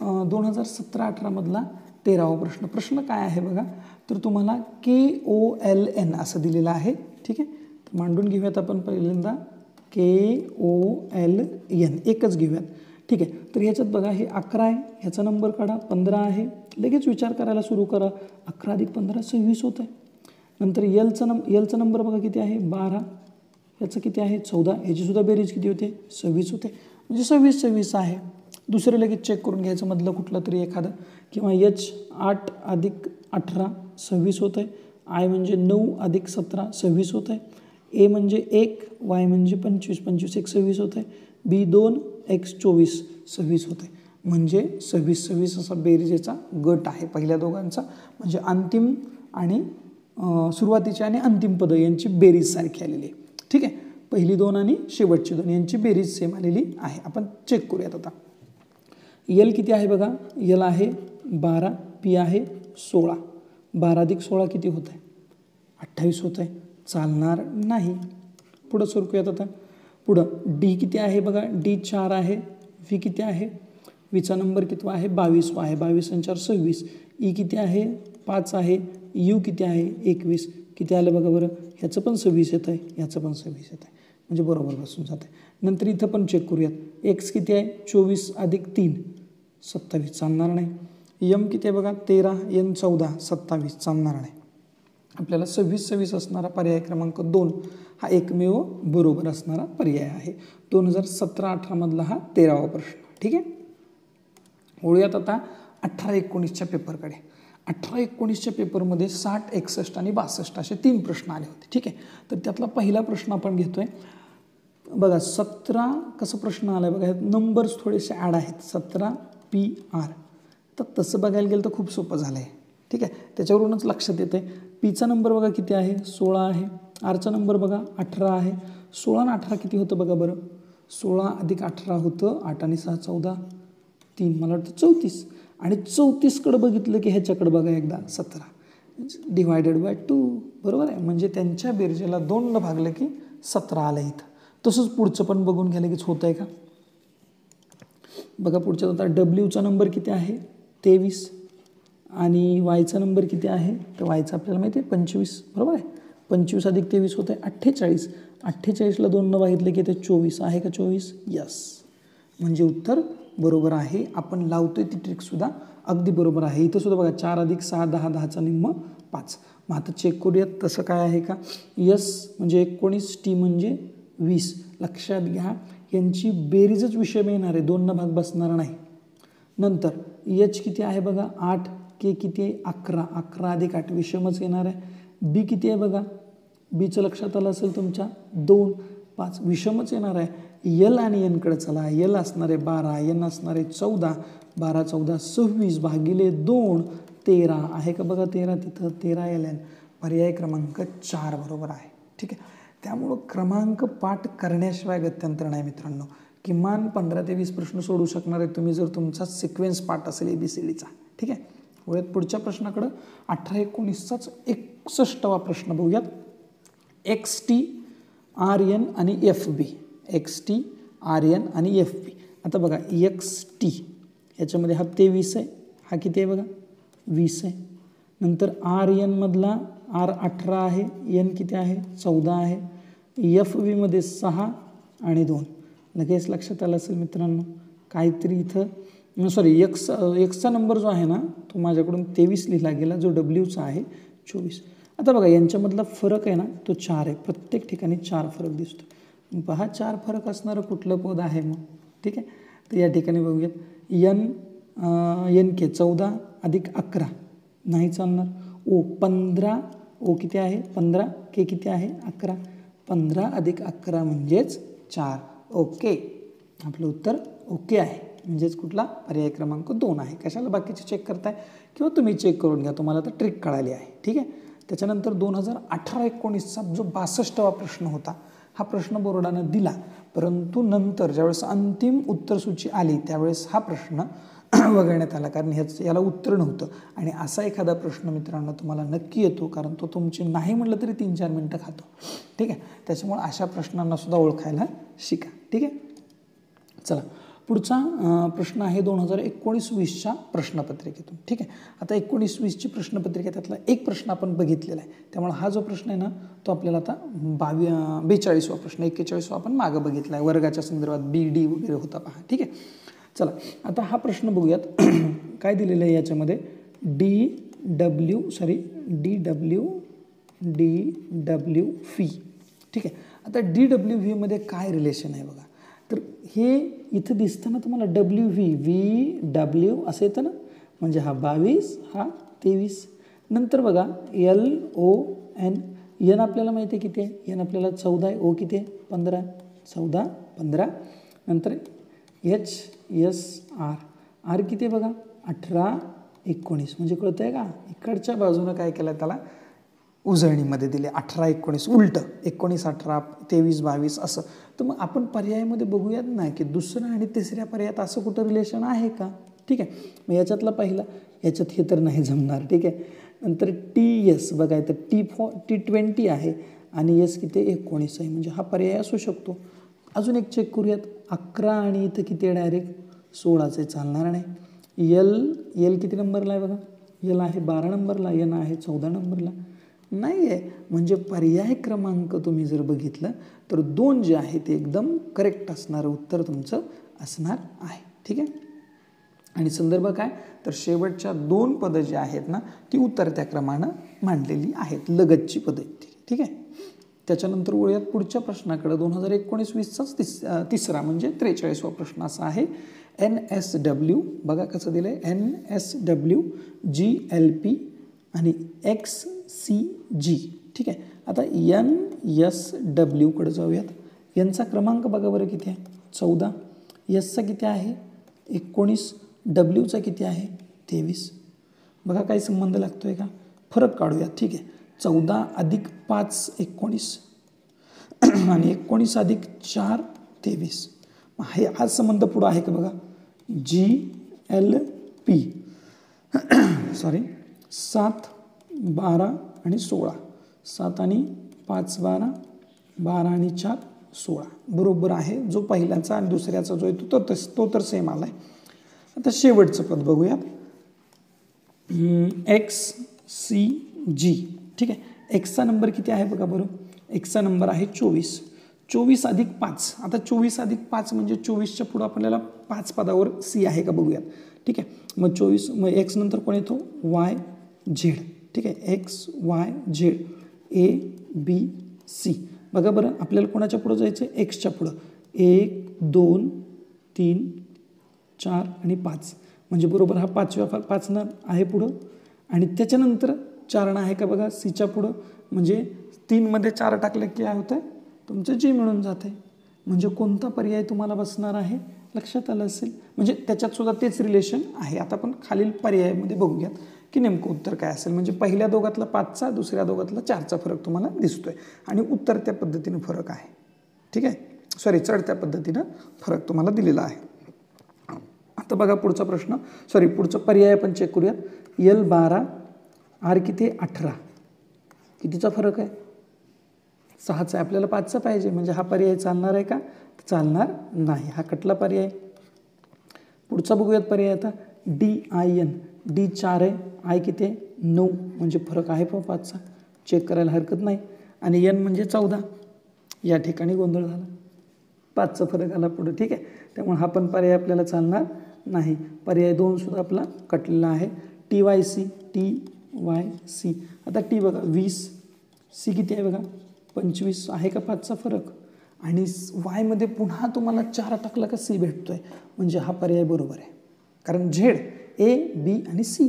2017-18 मधला 13वा प्रश्न. प्रश्न काय आहे बघा, तर तुम्हाला KOLN असं दिलेलं आहे. ठीक आहे, तर मांडून घेऊयात आपण पहिल्यांदा KOLN, एकच घेऊयात. ठीक आहे, तर ह्याच्यात बघा हे 11 आहे, ह्याचा नंबर काढा, 15 आहे. लगेच विचार करायला सुरू करा, 11 अधिक 15 26 होत आहे. नंतर यलचा नंबर बघा किती आहे 12, ह्याचं किती आहे 14, ह्याचीसुद्धा बेरीज किती होते 26 होते. म्हणजे 26 आहे. दुसरं लगेच चेक करून घ्यायचं मधलं कुठलं तरी एखादं, किंवा H 8 अधिक 18 26 होत आहे. आय म्हणजे 9 अधिक 17 26 होत आहे. ए म्हणजे 1, वाय म्हणजे 25, 25 1 26 होत आहे. बी 2, X 24 26 होत आहे. म्हणजे 26 असा बेरीजेचा गट आहे पहिल्या दोघांचा. म्हणजे अंतिम आणि सुरुवातीची आणि अंतिम पदं यांची बेरीज सारखी आलेली आहे. ठीक आहे, पहिली 2 आणि शेवटची 2 यांची बेरीज सेम आलेली आहे. आपण चेक करूयात आता. यल किती आहे बघा, यल आहे 12, पी आहे 16. 12 अधिक 16 किती होत आहे 28 होत आहे, चालणार नाही. पुढं सरकूयात आता. पुढं डी किती आहे बघा, डी 4 आहे, व्ही किती आहे, व्हीचा नंबर किती आहे 22 आहे, 22 आणि 4 26. ई किती आहे 5 आहे, यू किती आहे 21. किती आलं बघा बरं, ह्याचं पण 26 येत आहे, ह्याचं पण 26 येत आहे, म्हणजे बरोबर बसून जात आहे. नंतर इथं पण चेक करूयात. एक्स किती आहे 24 अधिक 3 27, चालणार नाही. यम किती आहे बघा 13, एन 14 27, चालणार नाही. आपल्याला 26 असणारा पर्याय क्रमांक 2 हा एकमेव बरोबर असणारा पर्याय आहे. 2017-18 मधला हा 13वा प्रश्न. ठीक आहे, वळूयात आता 18-19च्या पेपरकडे. 18-19च्या पेपरमध्ये 60, 61 आणि 62 असे 3 प्रश्न आले होते. ठीक आहे, तर त्यातला पहिला प्रश्न आपण घेतोय बघा. 17 कसं प्रश्न आला आहे बघा, नंबर्स थोडेसे ॲड आहेत. 17 PR, तर तसं बघायला गेलं तर खूप सोपं झालं आहे. ठीक आहे, त्याच्यावरूनच लक्षात येतं आहे. पीचा नंबर बघा किती आहे 16 आहे, आरचा नंबर बघा 18 आहे. 16 आणि 18 किती होतं बघा बरं, 16 अधिक 18 होतं 8 आणि 6 14, 3 मला वाटतं 34. आणि 34कडे बघितलं की ह्याच्याकडे बघा एकदा 17 डिवायडेड बाय 2 बरोबर आहे. म्हणजे त्यांच्या बेरजेला 2 भागलं की 17 आलं इथं. तसंच पुढचं पण बघून घ्या लगेच होत आहे का बघा. पुढच्यात आता डब्ल्यूचा नंबर किती आहे 23 आणि वायचा नंबर किती आहे, तर वायचा आपल्याला माहिती आहे 25 बरोबर आहे. 25 अधिक 23 होत आहे 48. 48ला 2 भागितले की ते 24 आहे का 24, यस. म्हणजे उत्तर बरोबर आहे. आपण लावतोय ती ट्रिकसुद्धा अगदी बरोबर आहे. इथं सुद्धा बघा 4 अधिक 6 10, 10चा निम्म 5. मग आता चेक करूयात तसं काय आहे का. यस म्हणजे 19, टी म्हणजे 20. लक्षात घ्या यांची बेरीजच विषम येणार आहे, 2 भाग बसणार नाही. नंतर एच किती आहे बघा 8, के किती आहे 11, 11 अधिक 8 विषमच येणार आहे. बी किती आहे बघा, बीचं लक्षात आलं असेल तुमच्या 2, 5 विषमच येणार आहे. यल आणि एनकडे चला. यल असणार आहे 12, एन असणार आहे 14, 12 14 26 भागिले 2 13 आहे का बघा 13 तिथं 13 एल एन. पर्याय क्रमांक 4 बरोबर आहे. ठीक आहे, त्यामुळं क्रमांक पाठ करण्याशिवाय गत्यंतर नाही मित्रांनो. किमान 15 ते 20 प्रश्न सोडू शकणार आहे तुम्ही जर तुमचा सिक्वेन्स पाठ असेल ABCDचा. ठीक आहे, वळूयात पुढच्या प्रश्नाकडं. 18-19चाच 61वा प्रश्न बघूयात. XT RN आणि FB, XT RN आणि FB. आता बघा XT ह्याच्यामध्ये हा 23 आहे, हा किती आहे बघा 20 आहे. नंतर आर एनमधला आर 18 आहे, एन किती आहे 14 आहे, एफ बीमध्ये 6 आणि 2. लगेच लक्षात आलं असेल मित्रांनो काहीतरी इथं सॉरी एक्सचा नंबर जो आहे ना तो माझ्याकडून 23 लिहिला गेला, जो डब्ल्यूचा आहे 24. आता बघा यांच्यामधला फरक आहे ना तो 4 आहे, प्रत्येक ठिकाणी 4 फरक दिसतो. पहा 4 फरक असणारं कुठलं पद आहे मग, ठीक आहे. तर या ठिकाणी बघूयात एन के 14 अधिक 11 नाही चालणार. ओ 15 ओ किती आहे 15, के किती आहे 11, 15 अधिक 11 म्हणजेच 4. ओके, आपलं उत्तर ओके आहे, म्हणजेच कुठला पर्याय क्रमांक 2 आहे. कशाला बाकीचे चेक करताय किंवा तुम्ही चेक करून घ्या, तुम्हाला तर ट्रिक कळाली आहे, ठीक आहे. त्याच्यानंतर 2018-19चा जो 62वा प्रश्न होता, हा प्रश्न बोर्डानं दिला, परंतु नंतर ज्यावेळेस अंतिम उत्तरसूची आली त्यावेळेस हा प्रश्न वगळण्यात आला, कारण याला उत्तर नव्हतं. आणि असा एखादा प्रश्न मित्रांनो तुम्हाला नक्की येतो, कारण तो तुमची नाही म्हटलं तरी 3-4 मिनटं खातो, ठीक आहे. त्याच्यामुळे अशा प्रश्नांना सुद्धा ओळखायला शिका, ठीक आहे. चला पुढचा प्रश्न आहे 2019-20च्या प्रश्नपत्रिकेतून, ठीक आहे. आता 19-20ची प्रश्नपत्रिका त्यातला एक प्रश्न आपण बघितलेला आहे, त्यामुळे हा जो प्रश्न आहे ना तो आपल्याला आता 42वा प्रश्न, 41वा आपण मागं बघितला आहे, वर्गाच्या संदर्भात BD वगैरे होता पहा, ठीक आहे. चला आता हा प्रश्न बघूयात. काय दिलेलं आहे याच्यामध्ये DW फी, ठीक आहे. आता DW मध्ये काय रिलेशन आहे बघा, तर हे इथं दिसतं ना तुम्हाला VW असं येतं ना, म्हणजे हा 22 हा 23. नंतर बघा LON, एन आपल्याला माहिती आहे किती आहे, एन आपल्याला 14 आहे, ओ किती आहे 15, 14 15. नंतर HSR, आर किती आहे बघा 18 19, म्हणजे कळतं आहे का, इकडच्या बाजूनं काय केलं त्याला उजळणीमध्ये दिले 18 19, उलटं 19 18 23 22 असं. तर मग आपण पर्यायामध्ये बघूयात ना की दुसऱ्या आणि तिसऱ्या पर्यायात असं कुठं रिलेशन आहे का, ठीक आहे. मग याच्यातला पहिला, याच्यात हे तर नाही जमणार, ठीक आहे. नंतर TS बघा इथं T20 आहे आणि एस किती 19 आहे, म्हणजे हा पर्याय असू शकतो. अजून एक चेक करूयात, 11 आणि इथं किती आहे डायरेक्ट 16चे चालणार नाही. एल किती नंबरला आहे बघा, एल आहे 12 नंबरला, एन आहे 14 नंबरला, नाही आहे. म्हणजे पर्याय क्रमांक तुम्ही जर बघितलं तर 2 जे आहे ते एकदम करेक्ट असणारं उत्तर तुमचं असणार आहे, ठीक आहे. आणि संदर्भ काय, तर शेवटच्या 2 पदं जी आहेत ना ती उतरत्या क्रमानं मांडलेली आहेत, लगतची पदं, ठीक आहे. त्याच्यानंतर वळूयात पुढच्या प्रश्नाकडे. 2019-20चाच तिसरा म्हणजे 43वा प्रश्न असा आहे. NSW बघा कसं दिलं आहे, NSW GLP आणि XCG, ठीक आहे. आता NSW कडे जाऊयात. यांचा क्रमांक बघा बरं किती आहे 14, एसचा किती आहे 19, डब्ल्यूचा किती आहे 23. बघा काही संबंध लागतोय का, फरक काढूयात, ठीक आहे. 14 अधिक 5 19 आणि 19 अधिक 4 23. हे हाच संबंध पुढं आहे का बघा, GLP 7 12 आणि 16, 7 आणि 5 12, 12 आणि 4 16 बरोबर आहे. जो पहिल्याचा आणि दुसऱ्याचा जो आहे तो तर सेम आलाय. आता शेवटचं पद बघूयात, XCG, ठीक आहे. एक्सचा नंबर किती आहे बघा बरं, एक्सचा नंबर आहे 24. 24 अधिक 5, आता 24 अधिक 5 म्हणजे 24च्या पुढं आपल्याला 5 पदावर सी आहे का बघूयात, ठीक आहे. मग 24, मग एक्स नंतर कोण येतो YZ, ठीक आहे. XYZ ABC. बघा बरं आपल्याला कोणाच्या पुढं जायचं आहे, एक्सच्या पुढं 1 2 3 4 आणि 5, म्हणजे बरोबर हा 5व्या 5 ना आहे पुढं, आणि त्याच्यानंतर 4 ना आहे का बघा सीच्या पुढं, म्हणजे 3 मध्ये 4 टाकले की काय होतं तुमचं जी मिळून जाते. म्हणजे कोणता पर्याय तुम्हाला बसणार आहे लक्षात आलं असेल, म्हणजे त्याच्यात सुद्धा तेच रिलेशन आहे. आता आपण खालील पर्यायामध्ये बघूयात की नेमकं उत्तर काय असेल. म्हणजे पहिल्या दोघातला 5चा, दुसऱ्या दोघातला 4चा फरक तुम्हाला दिसतोय आणि उतरत्या पद्धतीनं फरक आहे, ठीक आहे. सॉरी चढत्या पद्धतीनं फरक तुम्हाला दिलेला आहे. आता बघा पुढचा प्रश्न, पुढचा पर्याय आपण चेक करूयात. L12 आर किती 18, कितीचा फरक आहे 6चा आहे, आपल्याला 5चा पाहिजे, म्हणजे हा पर्याय चालणार आहे का, चालणार नाही, हा कटला पर्याय. पुढचा बघूयात पर्याय आता, DIN डी 4 आहे, आय किती आहे 9, म्हणजे फरक आहे 5चा, चेक करायला हरकत नाही. आणि एन म्हणजे 14, या ठिकाणी गोंधळ झाला, 5चा फरक आला पुढे. ठीक आहे, त्यामुळे हा पण पर्याय आपल्याला चालणार नाही. पर्याय 2 सुद्धा आपला कटलेला आहे. TYC, TYC. आता टी बघा 20, सी किती आहे बघा 25, आहे का 5चा फरक. आणि वायमध्ये पुन्हा तुम्हाला 4 टाकला का सी भेटतोय, म्हणजे हा पर्याय बरोबर आहे. कारण झेड ए बी आणि सी.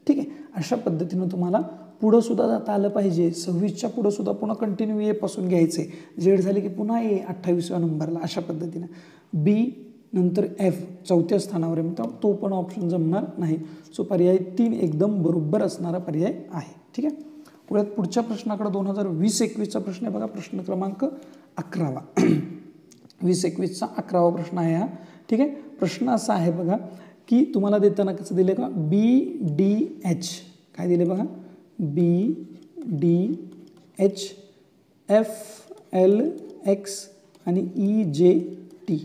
ठीक आहे, अशा पद्धतीनं तुम्हाला पुढं सुद्धा जाता आलं पाहिजे. 26च्या पुढं सुद्धा पुन्हा कंटिन्यू ए पासून घ्यायचे. झेड झाले की पुन्हा ए 28व्या नंबरला, अशा पद्धतीनं. बी नंतर एफ 4थ्या स्थानावर आहे, तर तो पण ऑप्शन जमणार नाही. सो पर्याय 3 एकदम बरोबर असणारा पर्याय आहे. ठीक आहे, पुढच्या प्रश्नाकडे 2020-21चा प्रश्न आहे बघा, प्रश्न क्रमांक 11. 20-21चा 11वा प्रश्न आहे हा. ठीक आहे, प्रश्न असा आहे बघा की तुम्हाला देताना कसं दिले का, BDH काय दिले बघा, BDH FLX आणि EJT.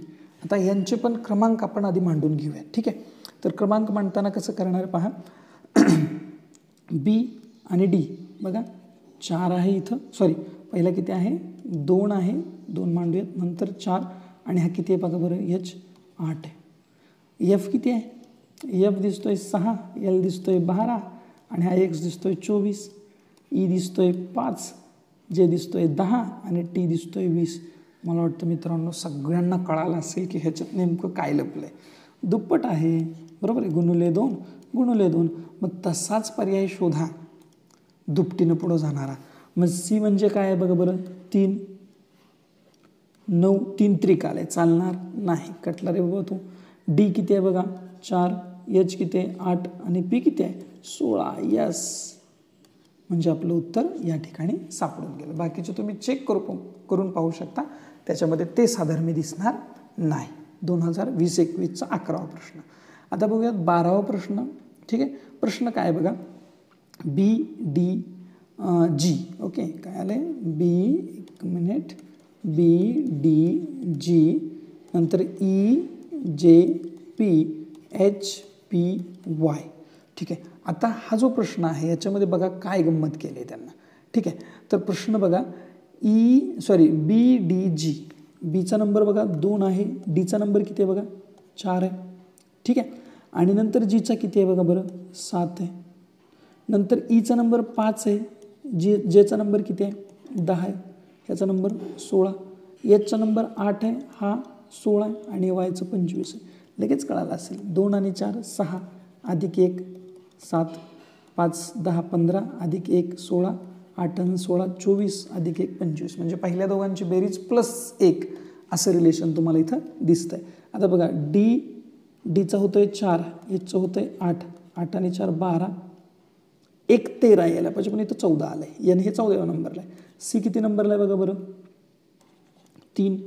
आता यांचे पण क्रमांक आपण आधी मांडून घेऊया. ठीक आहे, तर क्रमांक मांडताना कसं करणार पहा, बी आणि डी बघा 4 आहे इथं, सॉरी पहिला किती आहे 2 आहे, 2 मांडूयात, नंतर 4 आणि हा किती आहे बघा बरं, H 8 आहे. एफ किती आहे, एफ दिसतोय 6, एल दिसतोय 12 आणि हा एक्स दिसतोय 24, ई दिसतोय 5, जे दिसतोय 10 आणि टी दिसतोय 20. मला वाटतं मित्रांनो सगळ्यांना कळालं असेल की ह्याच्यात नेमकं काय लपलं आहे. दुप्पट आहे, बरोबर आहे, गुणुले 2 गुणुले 2. मग तसाच पर्याय शोधा दुपटीनं पुढं जाणारा. मग सी म्हणजे काय आहे बघा बरं, 3 9, 3 त्रिक आले, चालणार नाही, कटला रे बाबा तू. डी किती आहे बघा 4, एच किती आहे 8 आणि पी किती आहे 16. यस, म्हणजे आपलं उत्तर या ठिकाणी सापडून गेलं. बाकीचे तुम्ही चेक करून पाहू शकता, त्याच्यामध्ये ते साधर्म्य दिसणार नाही. 2020-21चा 11वा प्रश्न. आता बघूयात 12वा प्रश्न. ठीक आहे, प्रश्न काय बघा, BDG. ओके, काय आलं आहे, BDG नंतर EJPHPY. ठीक आहे, आता हा जो प्रश्न आहे याच्यामध्ये बघा काय गंमत केली आहे त्यांना. ठीक आहे, तर प्रश्न बघा BDG, बीचा नंबर बघा 2 आहे, डीचा नंबर किती आहे बघा 4 आहे. ठीक आहे, आणि नंतर जीचा किती आहे बघा बरं 7 आहे, नंतर ईचा नंबर 5 आहे, जेचा नंबर किती आहे 10 आहे, ह्याचा नंबर 16, एचचा नंबर 8 आहे, हा 16 आहे आणि वायचं 25 आहे. लगेच कळालं असेल. 2 आणि 4 6 अधिक 1 7, 5 10 15 अधिक 1 16, 8 आणि 16 24 अधिक 1 25, म्हणजे पहिल्या दोघांची बेरीज +1 असं रिलेशन तुम्हाला इथं दिसतंय. आता बघा डीचा होतोय 4, एचचं होतंय 8, 8 आणि 4 12, 1 13 यायला पाहिजे पण इथं 14 आलं आहे, एन हे 14व्या नंबरला आहे. सी किती नंबरला आहे बघा बरं 3,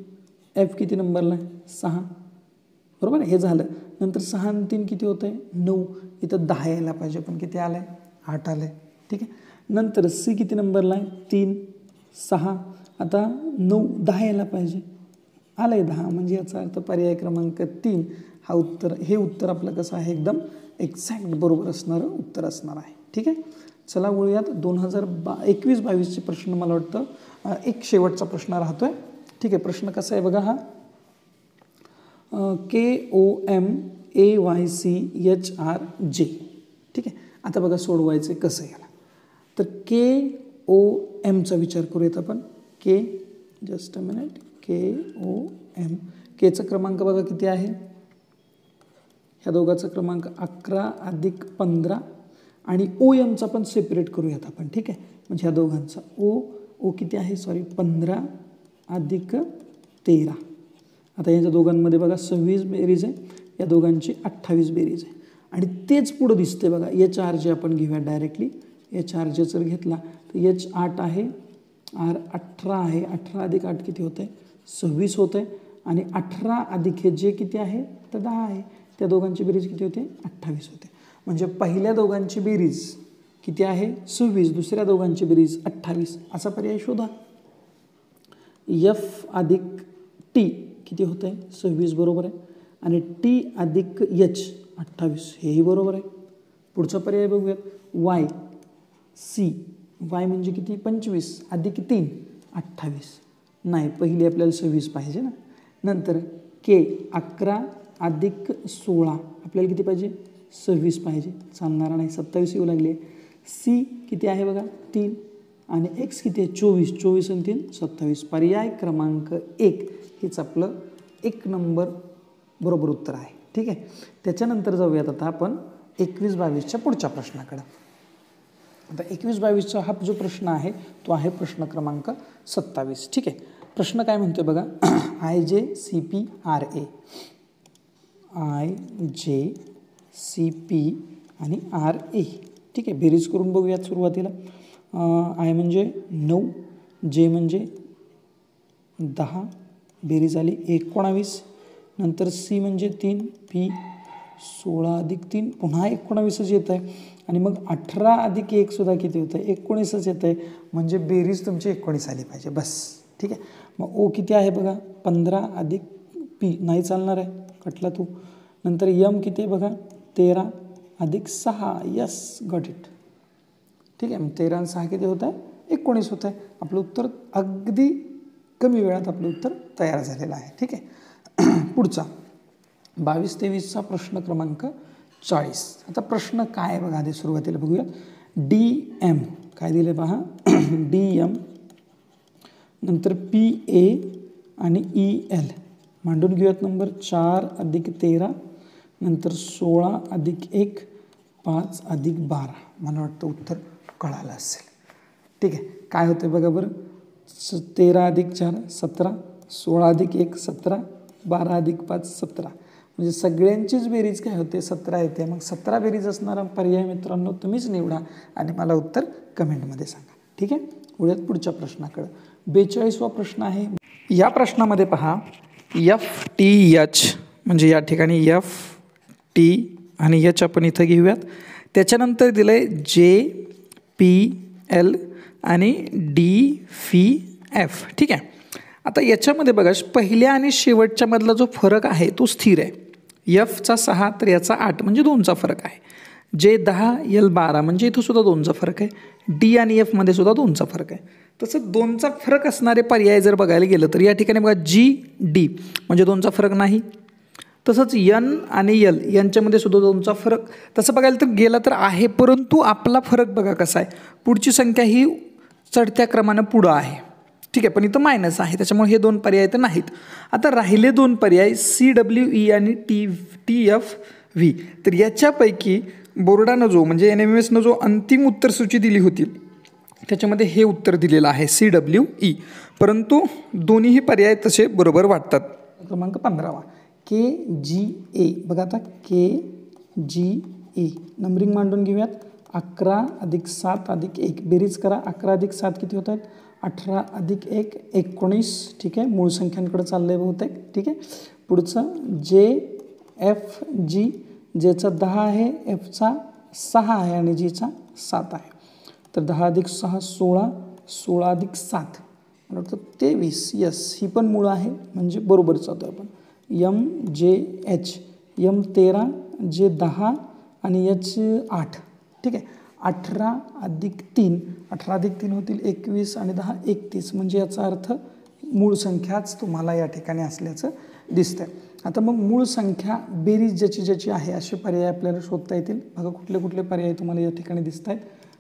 एफ किती नंबरला आहे 6, बरोबर आहे, हे झालं. नंतर 6 आणि 3 किती होतं आहे 9, इथं 10 यायला पाहिजे पण किती आलं आहे 8 आलं आहे. ठीक आहे, नंतर सी किती नंबरला आहे 3 6, आता 9 10 यायला पाहिजे, आलं आहे 10, म्हणजे याचा अर्थ पर्याय क्रमांक 3 हा उत्तर, हे उत्तर आपलं कसं आहे एकदम एक्झॅक्ट बरोबर असणारं उत्तर असणार आहे. ठीक आहे, चला वळूयात 2021-22चे प्रश्न. मला वाटतं एक शेवटचा प्रश्न राहतोय. ठीक आहे, प्रश्न कसा आहे बघा हा, KOMAYCHRJ. ठीक आहे, आता बघा सोडवायचं कसं याला, तर KOMचा विचार करूयात आपण. जस्ट अ मिनिट, KOM, केचा क्रमांक बघा किती आहे, ह्या दोघांचा क्रमांक 11 अधिक 15 आणि OMचा पण सेपरेट करूयात आपण. ठीक आहे, म्हणजे ह्या दोघांचा ओ किती आहे, सॉरी 15 अधिक 13. आता यांच्या दोघांमध्ये बघा 26 बेरीज आहे, या दोघांची 28 बेरीज आहे आणि तेच पुढं दिसते बघा. HRJ आपण घेऊया डायरेक्टली. HRJ जर घेतला तर H 8 आहे, R 18 आहे, 18 अधिक 8 किती होतं आहे 26 होतं आहे आणि 18 अधिक हे जे किती आहे तर 10 आहे, त्या दोघांची बेरीज किती होते 28 होते. म्हणजे पहिल्या दोघांची बेरीज किती आहे 26, दुसऱ्या दोघांची बेरीज 28, असा पर्याय शोधा. F अधिक T किती होतं आहे 26 बरोबर आहे आणि T अधिक H 28 हेही बरोबर आहे. पुढचा पर्याय बघूयात, वाय सी, वाय म्हणजे किती 25 अधिक 3 28, नाही पहिली आपल्याला 26 पाहिजे ना. नंतर के 11 अधिक 16 आपल्याला किती पाहिजे 26 पाहिजे, चालणारा नाही 27 येऊ लागले. सी किती आहे बघा 3 आणि एक्स किती आहे 24, 24 आणि 3 27. पर्याय क्रमांक 1 हेच आपलं 1 नंबर बरोबर उत्तर आहे. ठीक आहे. त्याच्यानंतर जाऊयात आता आपण 21-22च्या पुढच्या प्रश्नाकडे. आता 21-22चा हा जो प्रश्न आहे तो आहे प्रश्न क्रमांक 27. ठीक आहे. प्रश्न काय म्हणतोय बघा, IJCP आणि RA. ठीक आहे. बेरीज करून बघूयात सुरुवातीला. आय म्हणजे 9, जे म्हणजे 10, बेरीज आली 19. नंतर सी म्हणजे 3, पी 16 अधिक 3 पुन्हा 19च येत आहे. आणि मग 18 अधिक 1 सुद्धा किती होतं 19च येत आहे. म्हणजे बेरीज तुमची 19 आली पाहिजे बस. ठीक आहे. मग ओ किती आहे बघा 15 अधिक पी नाही चालणार आहे, कटला तू. नंतर यम किती आहे बघा 13 अधिक 6, यस गॉट इट. ठीक आहे. मग 13 आणि 6 किती होत आहे 19 होत आहे. आपलं उत्तर अगदी कमी वेळात आपलं उत्तर तयार झालेलं आहे. ठीक आहे. पुढचा 22-23चा प्रश्न क्रमांक 40. आता प्रश्न काय बघा आधी सुरुवातीला बघूया. DM काय दिले पहा DM, नंतर PA आणि EL मांडून घेऊयात. नंबर 4 अधिक 13, नंतर 16 अधिक 1 5 अधिक 12. मला वाटतं उत्तर कळालं असेल. ठीक आहे. काय होतं बघा बरं, 13 अधिक 4 17, 16 अधिक 1 17, 12 अधिक 5 17. म्हणजे सगळ्यांचीच बेरीज काय होते 17 येते. मग 17 बेरीज असणारा पर्याय मित्रांनो तुम्हीच निवडा आणि मला उत्तर कमेंटमध्ये सांगा. ठीक आहे. पुढच्या प्रश्नाकडे 42वा प्रश्न आहे. या प्रश्नामध्ये पहा FTH म्हणजे या ठिकाणी FT आणि H आपण इथं घेऊयात. त्याच्यानंतर दिलं आहे JPL आणि DFF. ठीक आहे. आता याच्यामध्ये बघा पहिल्या आणि शेवटच्या मधला जो फरक आहे तो स्थिर आहे. Fचा 6 तर याचा 8 म्हणजे 2चा फरक आहे. J 10 L 12 म्हणजे इथं सुद्धा 2चा फरक आहे. D आणि F मध्ये सुद्धा 2चा फरक आहे. तसं 2चा फरक असणारे पर्याय जर बघायला गेलं तर या ठिकाणी बघा GD म्हणजे 2चा फरक नाही. तसंच N आणि L यांच्यामध्ये सुद्धा 2चा फरक तसं बघायला तर गेला तर आहे, परंतु आपला फरक बघा कसा आहे. पुढची संख्या ही चढत्या क्रमानं पुढं आहे. ठीक आहे. पण इथं मायनस आहे, त्याच्यामुळे हे 2 पर्याय तर नाहीत. आता राहिले 2 पर्याय CWE आणि TFV. तर याच्यापैकी बोर्डानं जो म्हणजे NMMSनं जो अंतिम उत्तर सूची दिली होती त्याच्यामध्ये हे उत्तर दिलेलं आहे CWE. परंतु दोन्हीही पर्याय तसे बरोबर वाटतात. क्रमांक 15वा KGA बघा. आता KGA नंबरिंग मांडून घेऊयात. 11 अधिक 7 अधिक 1 बेरीज करा. 11 अधिक 7 किती होत आहेत 18 अधिक 1 19. ठीक आहे. मूळ संख्यांकडे चाललंय बहुतेक. ठीक आहे. पुढचं JFG, जेचा 10 आहे, Fचा 6 आहे आणि Gचा 7 आहे. तर 10 अधिक 6 16, 16 अधिक 7 मला वाटतं 23. यस ही पण मूळ आहे म्हणजे बरोबर चालतो आपण. MJH M 13 J 10 आणि H 8. ठीक आहे. 18 अधिक 3 18 अधिक 3 होतील 21 आणि 10 31 म्हणजे याचा अर्थ मूळ संख्याच तुम्हाला या ठिकाणी असल्याचं दिसतंय. आता मग मूळ संख्या बेरीज ज्याची आहे असे पर्याय आपल्याला शोधता येतील. बघा कुठले कुठले पर्याय तुम्हाला या ठिकाणी दिसत आहेत.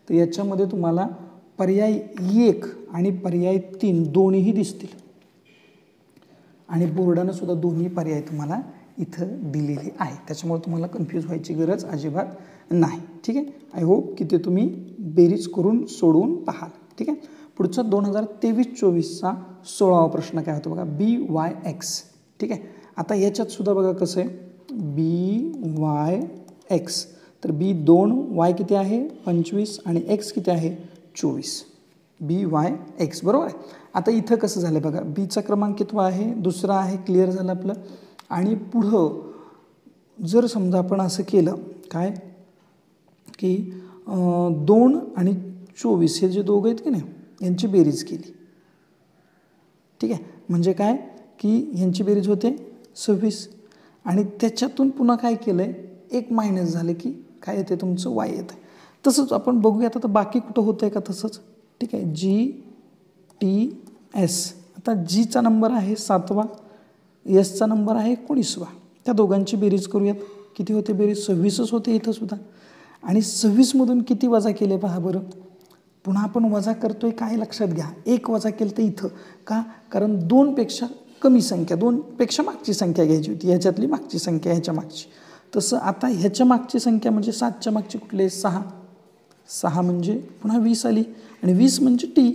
तर याच्यामध्ये तुम्हाला पर्याय 1 आणि पर्याय 3 दोन्हीही दिसतील आणि बोर्डानं सुद्धा दोन्ही पर्याय तुम्हाला इथं दिलेले आहे. त्याच्यामुळे तुम्हाला कन्फ्यूज व्हायची गरज अजिबात नाही. ठीक आहे. आय होप की ते तुम्ही बेरीज करून सोडवून पाहाल. ठीक आहे. पुढचा 2023-24चा 16वा प्रश्न काय होतो बघा BYX. ठीक आहे. आता याच्यात सुद्धा बघा कसं आहे BYX. तर B2 Y किती आहे 25 आणि X किती आहे 24. BYX बरोबर आहे. आता इथं कसं झालं बघा बीचा क्रमांक कितवा आहे दुसरा आहे. क्लिअर झालं आपलं. आणि पुढं जर समजा आपण असं केलं काय की 2 आणि 24 हे जे दोघं आहेत की नाही यांची बेरीज केली. ठीक आहे. म्हणजे काय की ह्यांची बेरीज होते 26 आणि त्याच्यातून पुन्हा काय केलं आहे एक मायनस झालं की काय येते तुमचं y येतं. तसंच आपण बघूयात आता बाकी कुठं होतं आहे का तसंच. ठीक आहे, GTS. आता जीचा नंबर आहे 7वा, एसचा नंबर आहे 19वा. त्या दोघांची बेरीज करूयात. किती होते बेरीज? 26च होते इथं सुद्धा. आणि 26मधून किती वजा केले पहा बरं. पुन्हा आपण वजा करतोय काय लक्षात घ्या, 1 वजा केलं तर इथं का, कारण 2पेक्षा कमी संख्या, 2पेक्षा मागची संख्या घ्यायची होती. ह्याच्यातली मागची संख्या ह्याच्या मागची. तसं आता ह्याच्या मागची संख्या म्हणजे 7च्या मागची कुठली आहे? 6 म्हणजे पुन्हा 20 आली आणि 20 म्हणजे T.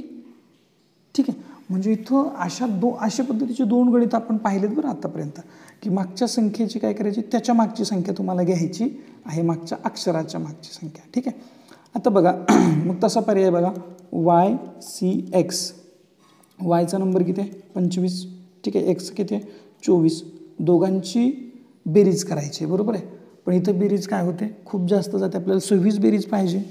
ठीक आहे, म्हणजे इथं अशा पद्धतीचे 2 गणित आपण पाहिलेत बरं आतापर्यंत, की मागच्या संख्येची काय करायची, त्याच्या मागची संख्या तुम्हाला घ्यायची आहे, मागच्या अक्षराच्या मागची संख्या. ठीक आहे, आता बघा मग तसा पर्याय बघा, YCX. वायचा नंबर किती आहे? 25. ठीक आहे, एक्स किती आहे? 24. दोघांची बेरीज करायची आहे, बरोबर आहे. पण इथं बेरीज काय होते, खूप जास्त जाते. आपल्याला 26 बेरीज पाहिजे.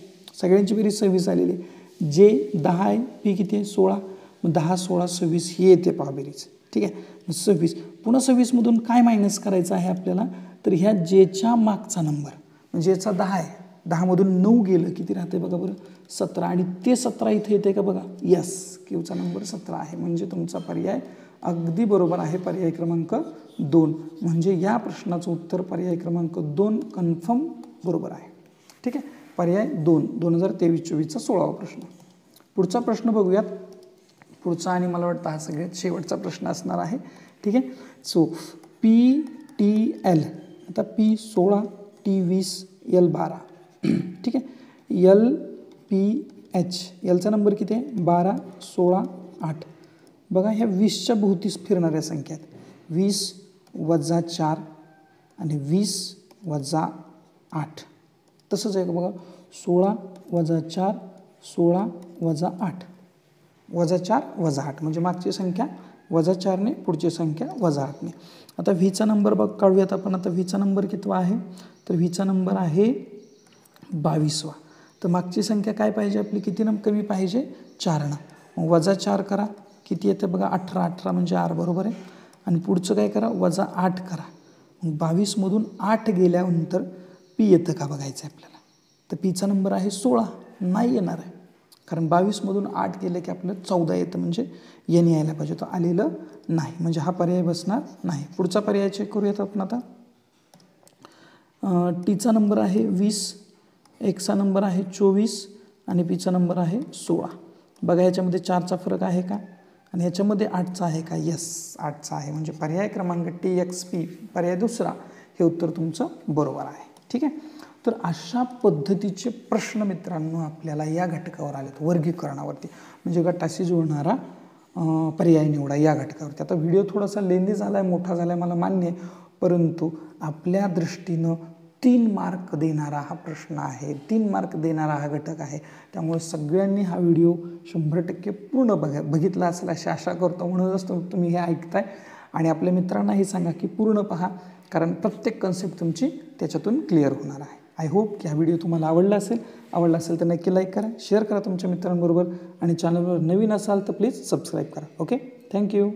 सगळ्यांची बेरीज 26 आलेली आहे. जे 10 आहे, पी किती आहे? 16. मग 10, 16, 26 ही येते पहा बेरीज. ठीक आहे, मग 26. पुन्हा 26मधून काय मायनस करायचं आहे आपल्याला, तर ह्या जेच्या मागचा नंबर म्हणजे याचा 10 आहे, 10मधून 9 गेलं किती राहते बघा बरं? 17. आणि ते 17 इथे येते का बघा? यस, क्यूचा नंबर 17 आहे. म्हणजे तुमचा पर्याय अगदी बरोबर आहे, पर्याय क्रमांक 2. म्हणजे या प्रश्नाचं उत्तर पर्याय क्रमांक 2 कन्फर्म बरोबर आहे. ठीक आहे, पर्याय 2, 2023-24चा 16वा प्रश्न. पुढचा प्रश्न बघूयात. पुढचा आणि मला वाटतं हा सगळ्यात शेवटचा प्रश्न असणार आहे. ठीक आहे, सो PTL. आता P16, T20, L12. ठीक आहे, LPH. एलचा नंबर किती आहे? 12, 16, 8. बघा ह्या 20च्या भोवतीच फिरणाऱ्या संख्या आहेत. 20 वजा 4 आणि 20 वजा 8. तसंच आहे का बघा, 16 वजा 4, 16 वजा 8. वजा 4 वजा 8 म्हणजे मागची संख्या वजा 4ने, पुढची संख्या वजा 8ने. आता व्हीचा नंबर बघ काढूयात आपण. आता व्हीचा नंबर कितवा आहे, तर व्हीचा नंबर आहे 22वा. तर मागची संख्या काय पाहिजे आपली, किती कमी पाहिजे? 4 ना. मग वजा 4 करा, किती येते बघा? 18. 18 म्हणजे R, बरोबर आहे. आणि पुढचं काय करा? वजा 8 करा. मग 22मधून 8 गेल्यानंतर पी येतं का बघायचं आहे आपल्याला. तर पीचा नंबर आहे 16. नाही येणार आहे, कारण 22मधून 8 गेले की आपलं 14 येतं, म्हणजे याने यायला पाहिजे, तो आलेलं नाही. म्हणजे हा पर्याय बसणार नाही. पुढचा पर्याय चेक करूयात आपण आता. टीचा नंबर आहे 20, एक्सचा नंबर आहे 24 आणि पीचा नंबर आहे 16. बघा ह्याच्यामध्ये 4चा फरक आहे का, आणि ह्याच्यामध्ये 8चा आहे का? यस, 8चा आहे. म्हणजे पर्याय क्रमांक TXP, पर्याय दुसरा, हे उत्तर तुमचं बरोबर आहे. ठीक आहे, तर अशा पद्धतीचे प्रश्न मित्रांनो आपल्याला या घटकावर आलेत, वर्गीकरणावरती, म्हणजे गटाशी जुळणारा पर्याय निवडा या घटकावरती. आता व्हिडिओ थोडासा लेंदी झाला आहे, मोठा झाला आहे, मला मान्य आहे, परंतु आपल्या दृष्टीनं 3 मार्क देणारा हा प्रश्न आहे, 3 मार्क देणारा हा घटक आहे. त्यामुळे सगळ्यांनी हा व्हिडिओ 100% पूर्ण बघितला असेल अशी आशा करतो. म्हणूनच तुम्ही हे ऐकताय. आणि आपल्या मित्रांनाही सांगा की पूर्ण पहा, कारण प्रत्येक कन्सेप्ट तुमची त्याच्यातून क्लिअर होणार आहे. आय होप की हा व्हिडिओ तुम्हाला आवडला असेल तर नक्की लाईक करा, शेअर करा तुमच्या मित्रांबरोबर, आणि चॅनलवर नवीन असाल तर प्लीज सबस्क्राईब करा. Okay, thank you.